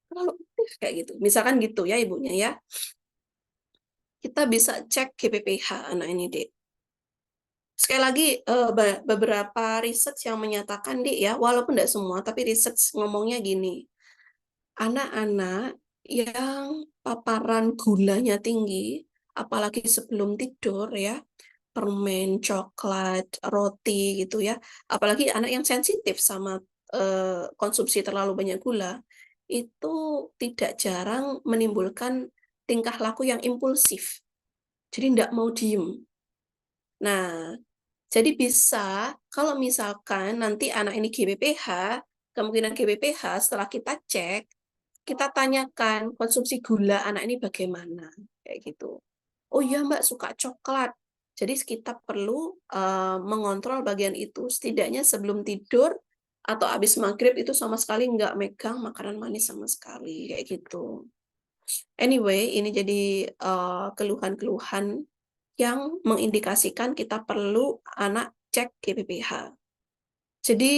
terlalu aktif kayak gitu. Misalkan gitu ya ibunya ya, kita bisa cek GBPH anak ini deh. Sekali lagi beberapa riset yang menyatakan deh ya, walaupun tidak semua, tapi riset ngomongnya gini, anak-anak yang paparan gulanya tinggi, apalagi sebelum tidur ya, permen, coklat, roti gitu ya, apalagi anak yang sensitif sama konsumsi terlalu banyak gula, itu tidak jarang menimbulkan tingkah laku yang impulsif. Jadi tidak mau diem. Nah, jadi bisa kalau misalkan nanti anak ini GBPH, kemungkinan GBPH setelah kita cek, kita tanyakan konsumsi gula anak ini bagaimana, kayak gitu. Oh iya Mbak suka coklat. Jadi kita perlu mengontrol bagian itu. Setidaknya sebelum tidur atau habis maghrib itu sama sekali nggak megang makanan manis sama sekali, kayak gitu. Anyway, ini jadi keluhan-keluhan yang mengindikasikan kita perlu anak cek GBPH. Jadi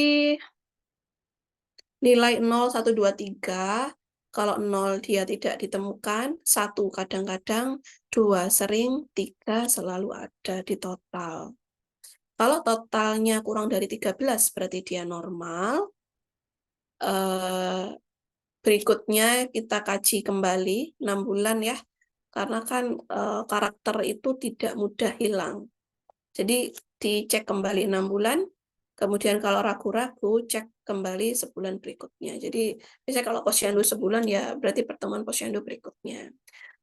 nilai 0, 1, 2, 3, kalau 0 dia tidak ditemukan, 1 kadang-kadang, 2 sering, 3 selalu ada di total. Kalau totalnya kurang dari 13 berarti dia normal. Berikutnya kita kaji kembali 6 bulan ya, karena kan karakter itu tidak mudah hilang. Jadi dicek kembali 6 bulan, kemudian kalau ragu-ragu cek kembali sebulan berikutnya. Jadi misalnya kalau posyandu sebulan ya berarti pertemuan posyandu berikutnya.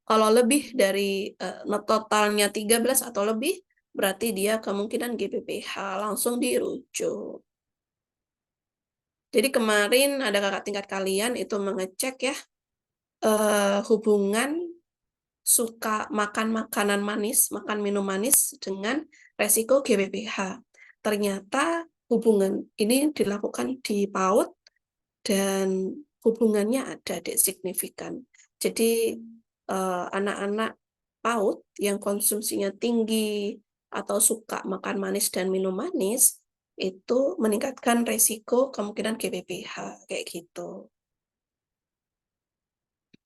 Kalau lebih dari totalnya 13 atau lebih, berarti dia kemungkinan GBPH, langsung dirujuk. Jadi kemarin ada kakak tingkat kalian itu mengecek ya, hubungan suka makan makanan manis, makan minum manis dengan resiko GBPH. Ternyata hubungan ini dilakukan di PAUD dan hubungannya ada signifikan. Jadi anak-anak PAUD yang konsumsinya tinggi atau suka makan manis dan minum manis itu meningkatkan resiko kemungkinan GBPH kayak gitu.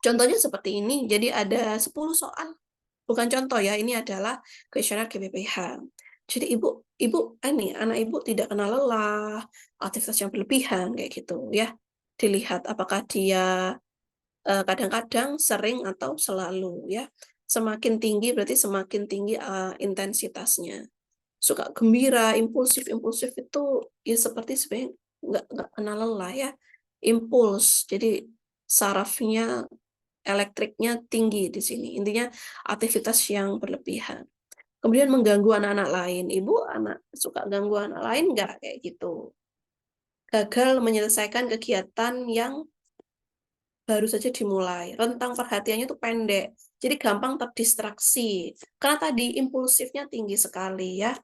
Contohnya seperti ini, jadi ada 10 soal. Bukan contoh ya, ini adalah kuesioner GBPH. Jadi anak ibu tidak kena lelah, aktivitas yang berlebihan kayak gitu ya. Dilihat apakah dia kadang-kadang, sering atau selalu ya. Semakin tinggi berarti semakin tinggi intensitasnya. Suka gembira, impulsif itu ya seperti sebenarnya nggak kena lelah ya. Impuls, jadi sarafnya elektriknya tinggi di sini. Intinya aktivitas yang berlebihan. Kemudian mengganggu anak-anak lain. Ibu anak suka ganggu anak lain nggak kayak gitu. Gagal menyelesaikan kegiatan yang baru saja dimulai. Rentang perhatiannya itu pendek. Jadi gampang terdistraksi. Karena tadi impulsifnya tinggi sekali ya.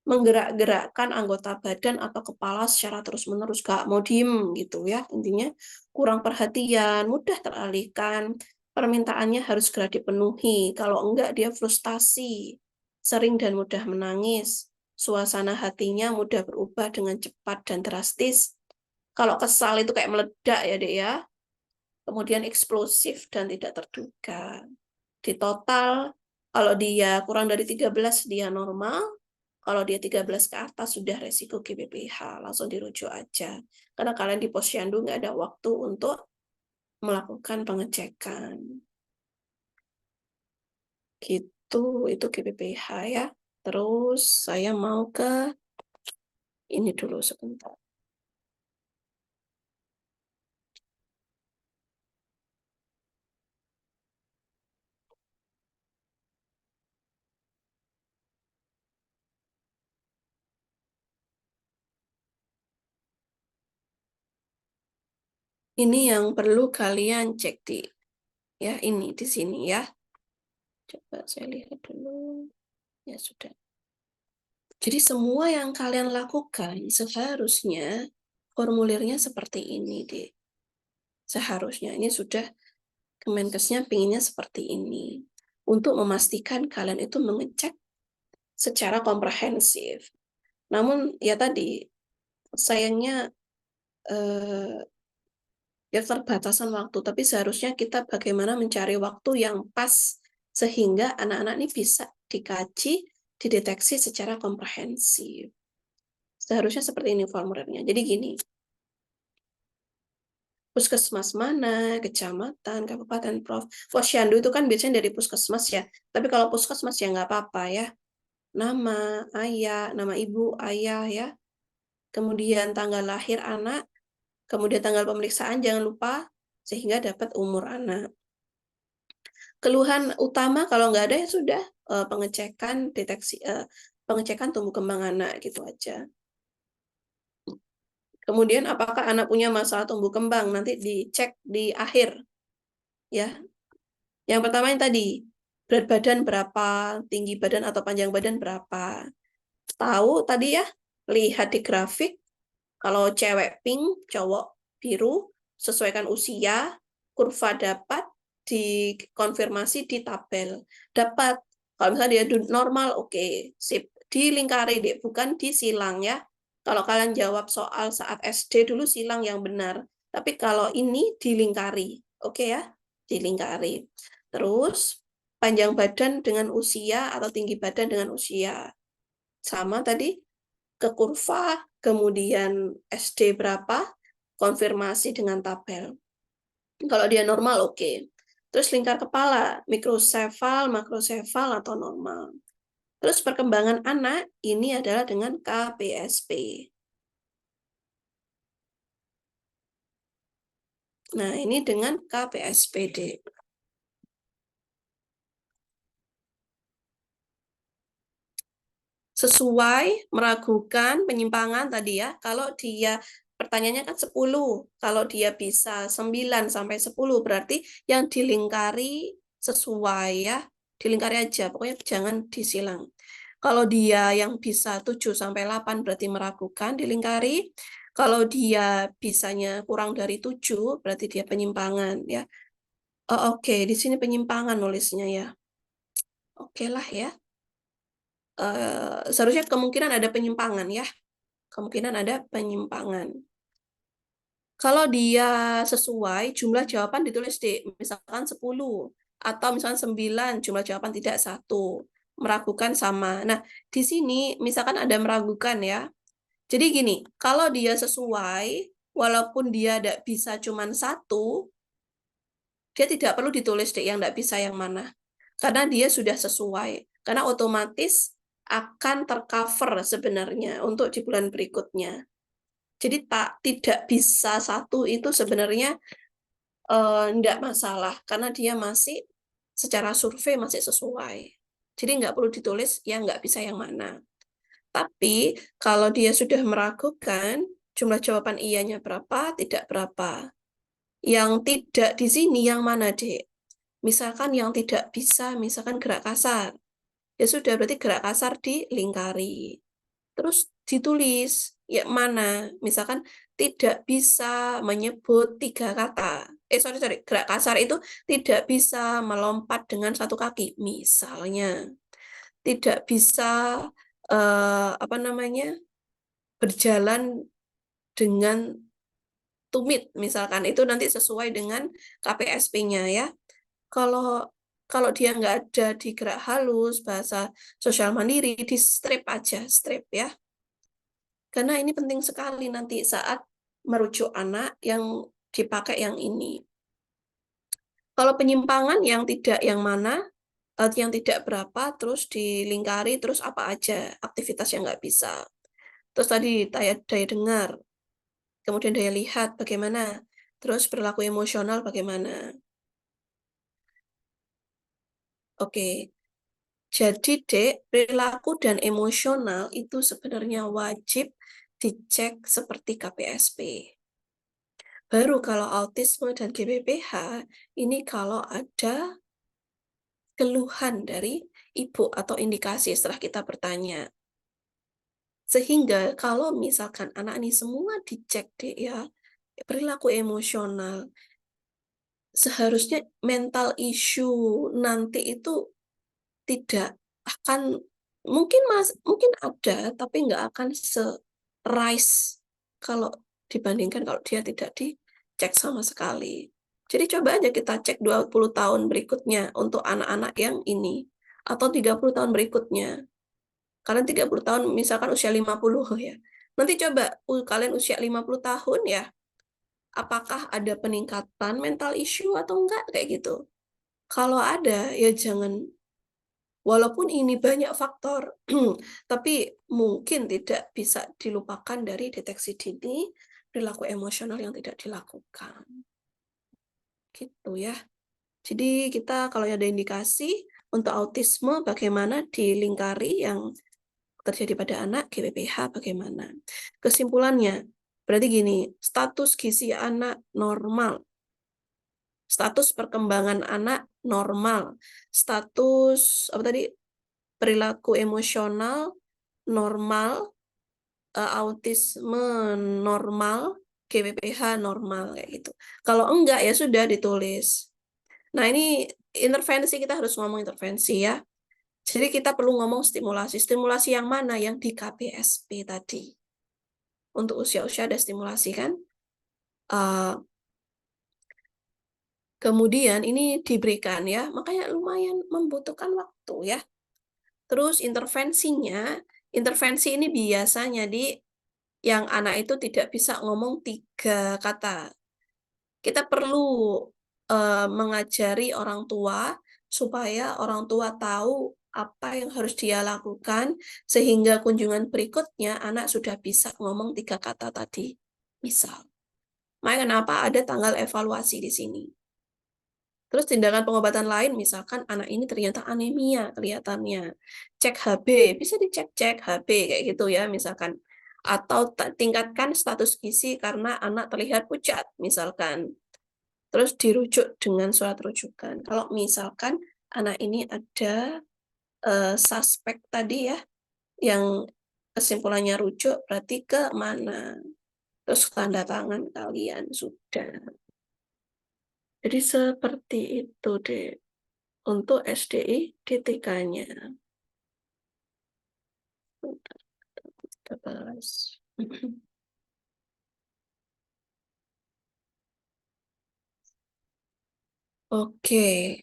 Menggerak-gerakkan anggota badan atau kepala secara terus-menerus. Gak mau diem gitu ya. Intinya kurang perhatian, mudah teralihkan. Permintaannya harus segera dipenuhi. Kalau enggak dia frustasi. Sering dan mudah menangis. Suasana hatinya mudah berubah dengan cepat dan drastis. Kalau kesal itu kayak meledak ya, Dek ya. Kemudian eksplosif dan tidak terduga. Di total, kalau dia kurang dari 13 dia normal, kalau dia 13 ke atas sudah resiko GBPH, langsung dirujuk aja. Karena kalian di posyandu nggak ada waktu untuk melakukan pengecekan. Gitu, itu GBPH ya. Terus saya mau ke ini dulu sebentar. Ini yang perlu kalian cek ya ini di sini ya. Coba saya lihat dulu. Ya sudah. Jadi semua yang kalian lakukan seharusnya formulirnya seperti ini deh. Seharusnya ini sudah Kemenkesnya pinginnya seperti ini. Untuk memastikan kalian itu mengecek secara komprehensif. Namun ya tadi sayangnya eh, ya terbatasan waktu, tapi seharusnya kita bagaimana mencari waktu yang pas sehingga anak-anak ini bisa dikaji, dideteksi secara komprehensif. Seharusnya seperti ini formulirnya. Jadi gini, puskesmas mana, kecamatan, kabupaten, posyandu itu kan biasanya dari puskesmas ya. Tapi kalau puskesmas ya nggak apa-apa ya. Nama, ayah, nama ibu, ayah ya. Kemudian tanggal lahir anak, kemudian tanggal pemeriksaan jangan lupa sehingga dapat umur anak. Keluhan utama kalau nggak ada ya sudah pengecekan pengecekan tumbuh kembang anak gitu aja. Kemudian apakah anak punya masalah tumbuh kembang nanti dicek di akhir ya. Yang pertama yang tadi berat badan berapa, tinggi badan atau panjang badan berapa. Tahu tadi ya, lihat di grafik kalau cewek pink, cowok biru, sesuaikan usia, kurva dapat, dikonfirmasi di tabel. Dapat, kalau misalnya dia normal, oke, sip. Dilingkari, deh, bukan disilang ya. Kalau kalian jawab soal saat SD dulu silang yang benar. Tapi kalau ini dilingkari, oke ya, dilingkari. Terus, panjang badan dengan usia atau tinggi badan dengan usia. Sama tadi, ke kurva, kemudian SD berapa, konfirmasi dengan tabel. Kalau dia normal, oke. Terus lingkar kepala, mikrosefal, makrosefal, atau normal. Terus perkembangan anak, ini adalah dengan KPSP. Nah, ini dengan KPSPD. sesuai, meragukan, penyimpangan tadi ya. Kalau dia pertanyaannya kan 10, kalau dia bisa 9 sampai 10 berarti yang dilingkari sesuai ya. Dilingkari aja, pokoknya jangan disilang. Kalau dia yang bisa 7 sampai 8 berarti meragukan, dilingkari. Kalau dia bisanya kurang dari 7 berarti dia penyimpangan ya. Oh, oke, di sini penyimpangan nulisnya ya. Oke lah ya. Seharusnya kemungkinan ada penyimpangan ya. Kemungkinan ada penyimpangan. Kalau dia sesuai, jumlah jawaban ditulis di misalkan 10. Atau misalkan 9, jumlah jawaban tidak 1. Meragukan sama. Nah, di sini misalkan ada meragukan ya. Jadi gini, kalau dia sesuai, walaupun dia tidak bisa cuma 1, dia tidak perlu ditulis deh yang tidak bisa yang mana. Karena dia sudah sesuai. Karena otomatis akan tercover sebenarnya untuk di bulan berikutnya. Jadi tidak bisa 1 itu sebenarnya tidak masalah. Karena dia masih secara survei masih sesuai. Jadi nggak perlu ditulis yang nggak bisa yang mana. Tapi kalau dia sudah meragukan, jumlah jawaban iyanya berapa, tidak berapa. Yang tidak di sini yang mana, Dek? Misalkan yang tidak bisa, misalkan gerak kasar. Ya sudah, berarti gerak kasar dilingkari. Terus ditulis, ya mana? Misalkan tidak bisa menyebut 3 kata. Sorry, gerak kasar itu tidak bisa melompat dengan 1 kaki, misalnya. Tidak bisa, apa namanya, berjalan dengan tumit, misalkan. Itu nanti sesuai dengan KPSP-nya ya. Kalau kalau dia nggak ada di gerak halus, bahasa sosial mandiri, di strip aja, strip ya. Karena ini penting sekali nanti saat merujuk anak yang dipakai yang ini. Kalau penyimpangan yang tidak yang mana, yang tidak berapa, terus dilingkari, terus apa aja aktivitas yang nggak bisa. Terus tadi daya dengar, kemudian daya lihat bagaimana, terus perilaku emosional bagaimana. Oke, jadi Dek, perilaku dan emosional itu sebenarnya wajib dicek seperti KPSP. Baru kalau autisme dan GBPH, ini kalau ada keluhan dari ibu atau indikasi setelah kita bertanya. Sehingga kalau misalkan anak ini semua dicek Dek ya, perilaku emosional, seharusnya mental issue nanti itu tidak akan mungkin ada, tapi nggak akan se-rise kalau dibandingkan kalau dia tidak dicek sama sekali. Jadi coba aja kita cek 20 tahun berikutnya untuk anak-anak yang ini, atau 30 tahun berikutnya. Kalian 30 tahun misalkan usia 50 ya. Nanti coba kalian usia 50 tahun ya, apakah ada peningkatan mental issue atau enggak kayak gitu. Kalau ada, ya jangan. Walaupun ini banyak faktor, tapi mungkin tidak bisa dilupakan dari deteksi dini perilaku emosional yang tidak dilakukan. Gitu ya. Jadi kita kalau ada indikasi untuk autisme bagaimana dilingkari yang terjadi pada anak, GBPH bagaimana. Kesimpulannya, berarti gini, status gizi anak normal, status perkembangan anak normal, status apa tadi, perilaku emosional normal, autisme normal, GBPH normal kayak gitu. Kalau enggak ya sudah ditulis. Nah, ini intervensi, kita harus ngomong intervensi ya. Jadi kita perlu ngomong stimulasi. Stimulasi yang mana? Yang di KPSP tadi. Untuk usia-usia ada stimulasi kan? Kemudian ini diberikan ya, makanya lumayan membutuhkan waktu ya. Terus intervensinya, intervensi ini biasanya yang anak itu tidak bisa ngomong 3 kata. Kita perlu mengajari orang tua supaya orang tua tahu apa yang harus dia lakukan sehingga kunjungan berikutnya anak sudah bisa ngomong 3 kata tadi. Misal. Makanya kenapa ada tanggal evaluasi di sini. Terus tindakan pengobatan lain, misalkan anak ini ternyata anemia kelihatannya, cek HB, bisa dicek-cek HB kayak gitu ya misalkan. Atau tingkatkan status gizi karena anak terlihat pucat misalkan. Terus dirujuk dengan surat rujukan. Kalau misalkan anak ini ada suspek tadi ya, yang kesimpulannya rujuk, berarti ke mana? Terus tanda tangan kalian sudah. Jadi seperti itu deh untuk SDI DTK-nya. 13. Oke,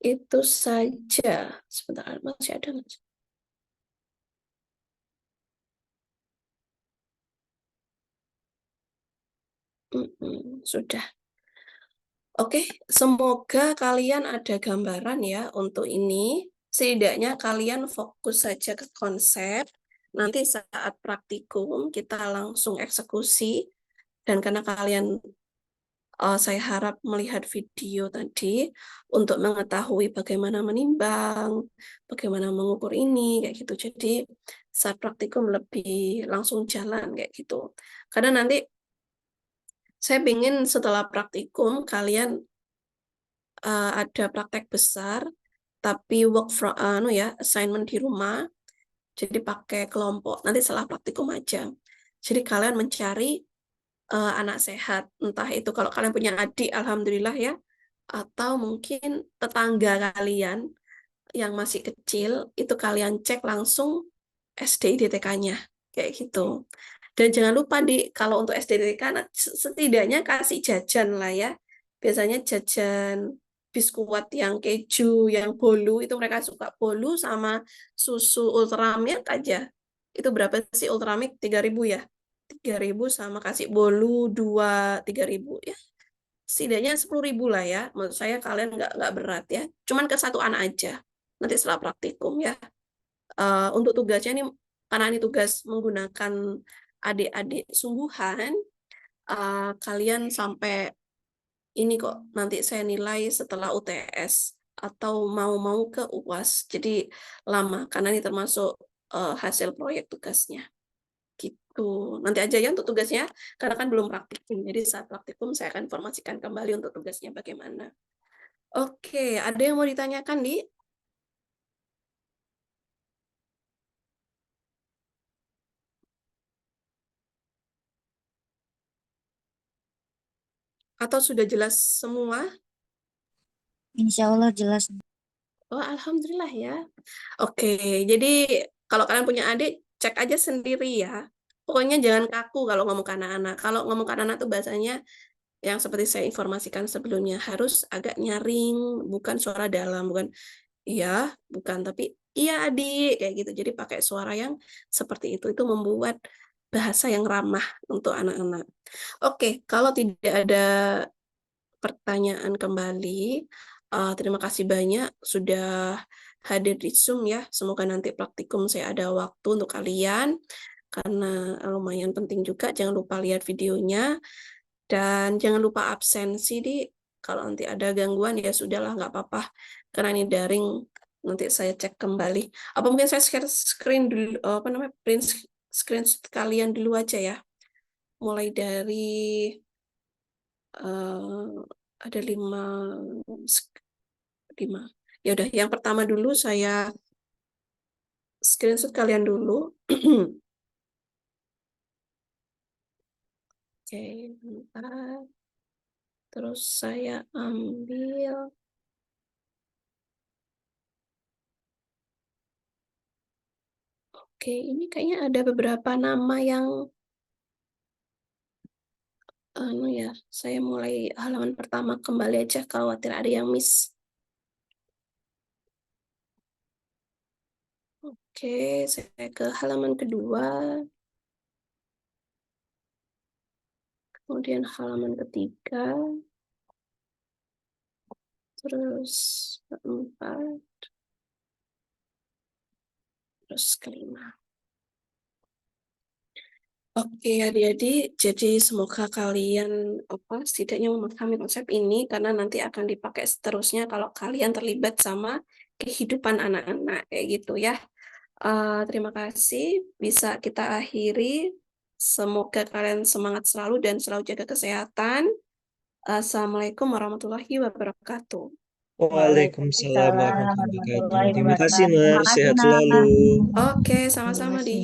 itu saja. Sebentar, masih ada nggak? Sudah. Oke, semoga kalian ada gambaran ya untuk ini. Setidaknya kalian fokus saja ke konsep. Nanti saat praktikum kita langsung eksekusi. Dan karena kalian, saya harap melihat video tadi untuk mengetahui bagaimana menimbang, bagaimana mengukur ini, kayak gitu. Jadi saat praktikum lebih langsung jalan kayak gitu. Karena nanti saya ingin setelah praktikum kalian ada praktek besar, tapi work from ya assignment di rumah. Jadi pakai kelompok. Nanti setelah praktikum aja. Jadi kalian mencari anak sehat, entah itu kalau kalian punya adik, alhamdulillah ya, atau mungkin tetangga kalian yang masih kecil, itu kalian cek langsung SDI DTK-nya, kayak gitu. Dan jangan lupa kalau untuk SDI DTK, setidaknya kasih jajan lah ya. Biasanya jajan biskuit yang keju, yang bolu, itu mereka suka bolu sama susu Ultramilk aja. Itu berapa sih Ultramilk? 3.000 ya? 3.000 sama kasih bolu 2 3.000 ya, setidaknya 10.000 lah ya. Menurut saya kalian nggak berat ya. Cuman ke satu anak aja. Nanti setelah praktikum ya. Untuk tugasnya ini karena ini tugas menggunakan adik-adik sungguhan, kalian sampai ini kok nanti saya nilai setelah UTS atau mau-mau ke UAS. Jadi lama karena ini termasuk hasil proyek tugasnya. Gitu. Nanti aja ya untuk tugasnya, karena kan belum praktikum. Jadi saat praktikum saya akan informasikan kembali untuk tugasnya bagaimana. Oke, ada yang mau ditanyakan, Di? Atau sudah jelas semua? Insya Allah jelas. Oh, alhamdulillah ya. Oke, jadi kalau kalian punya adik, cek aja sendiri ya. Pokoknya jangan kaku kalau ngomong ke anak-anak. Kalau ngomong ke anak-anak tuh bahasanya yang seperti saya informasikan sebelumnya, harus agak nyaring, bukan suara dalam, bukan iya, bukan, tapi iya adik, kayak gitu. Jadi pakai suara yang seperti itu membuat bahasa yang ramah untuk anak-anak. Oke, kalau tidak ada pertanyaan kembali, terima kasih banyak sudah hadir di Zoom ya. Semoga nanti praktikum saya ada waktu untuk kalian, karena lumayan penting juga. Jangan lupa lihat videonya, dan jangan lupa absensi di, kalau nanti ada gangguan ya sudahlah, nggak apa-apa. Karena ini daring, nanti saya cek kembali. Apa mungkin saya share screen dulu, apa namanya, print screen kalian dulu aja ya. Mulai dari eh, ada 5. Ya udah, yang pertama dulu saya screenshot kalian dulu. Oke, bentar. Terus saya ambil. Oke, ini kayaknya ada beberapa nama yang ya, saya mulai halaman pertama kembali aja, khawatir ada yang miss. Oke, saya ke halaman kedua, kemudian halaman ketiga, terus keempat, terus kelima. Oke adik-adik, jadi semoga kalian setidaknya memahami konsep ini karena nanti akan dipakai seterusnya kalau kalian terlibat sama kehidupan anak-anak kayak gitu ya. Terima kasih, bisa kita akhiri. Semoga kalian semangat selalu dan selalu jaga kesehatan. Assalamualaikum warahmatullahi wabarakatuh. Waalaikumsalam Waalaikumsalam warahmatullahi wabarakatuh. warahmatullahi Terima kasih, wabarakatuh. Nur. Terima kasih, Sehat Nak. selalu. Oke, Terima sama-sama kasih. di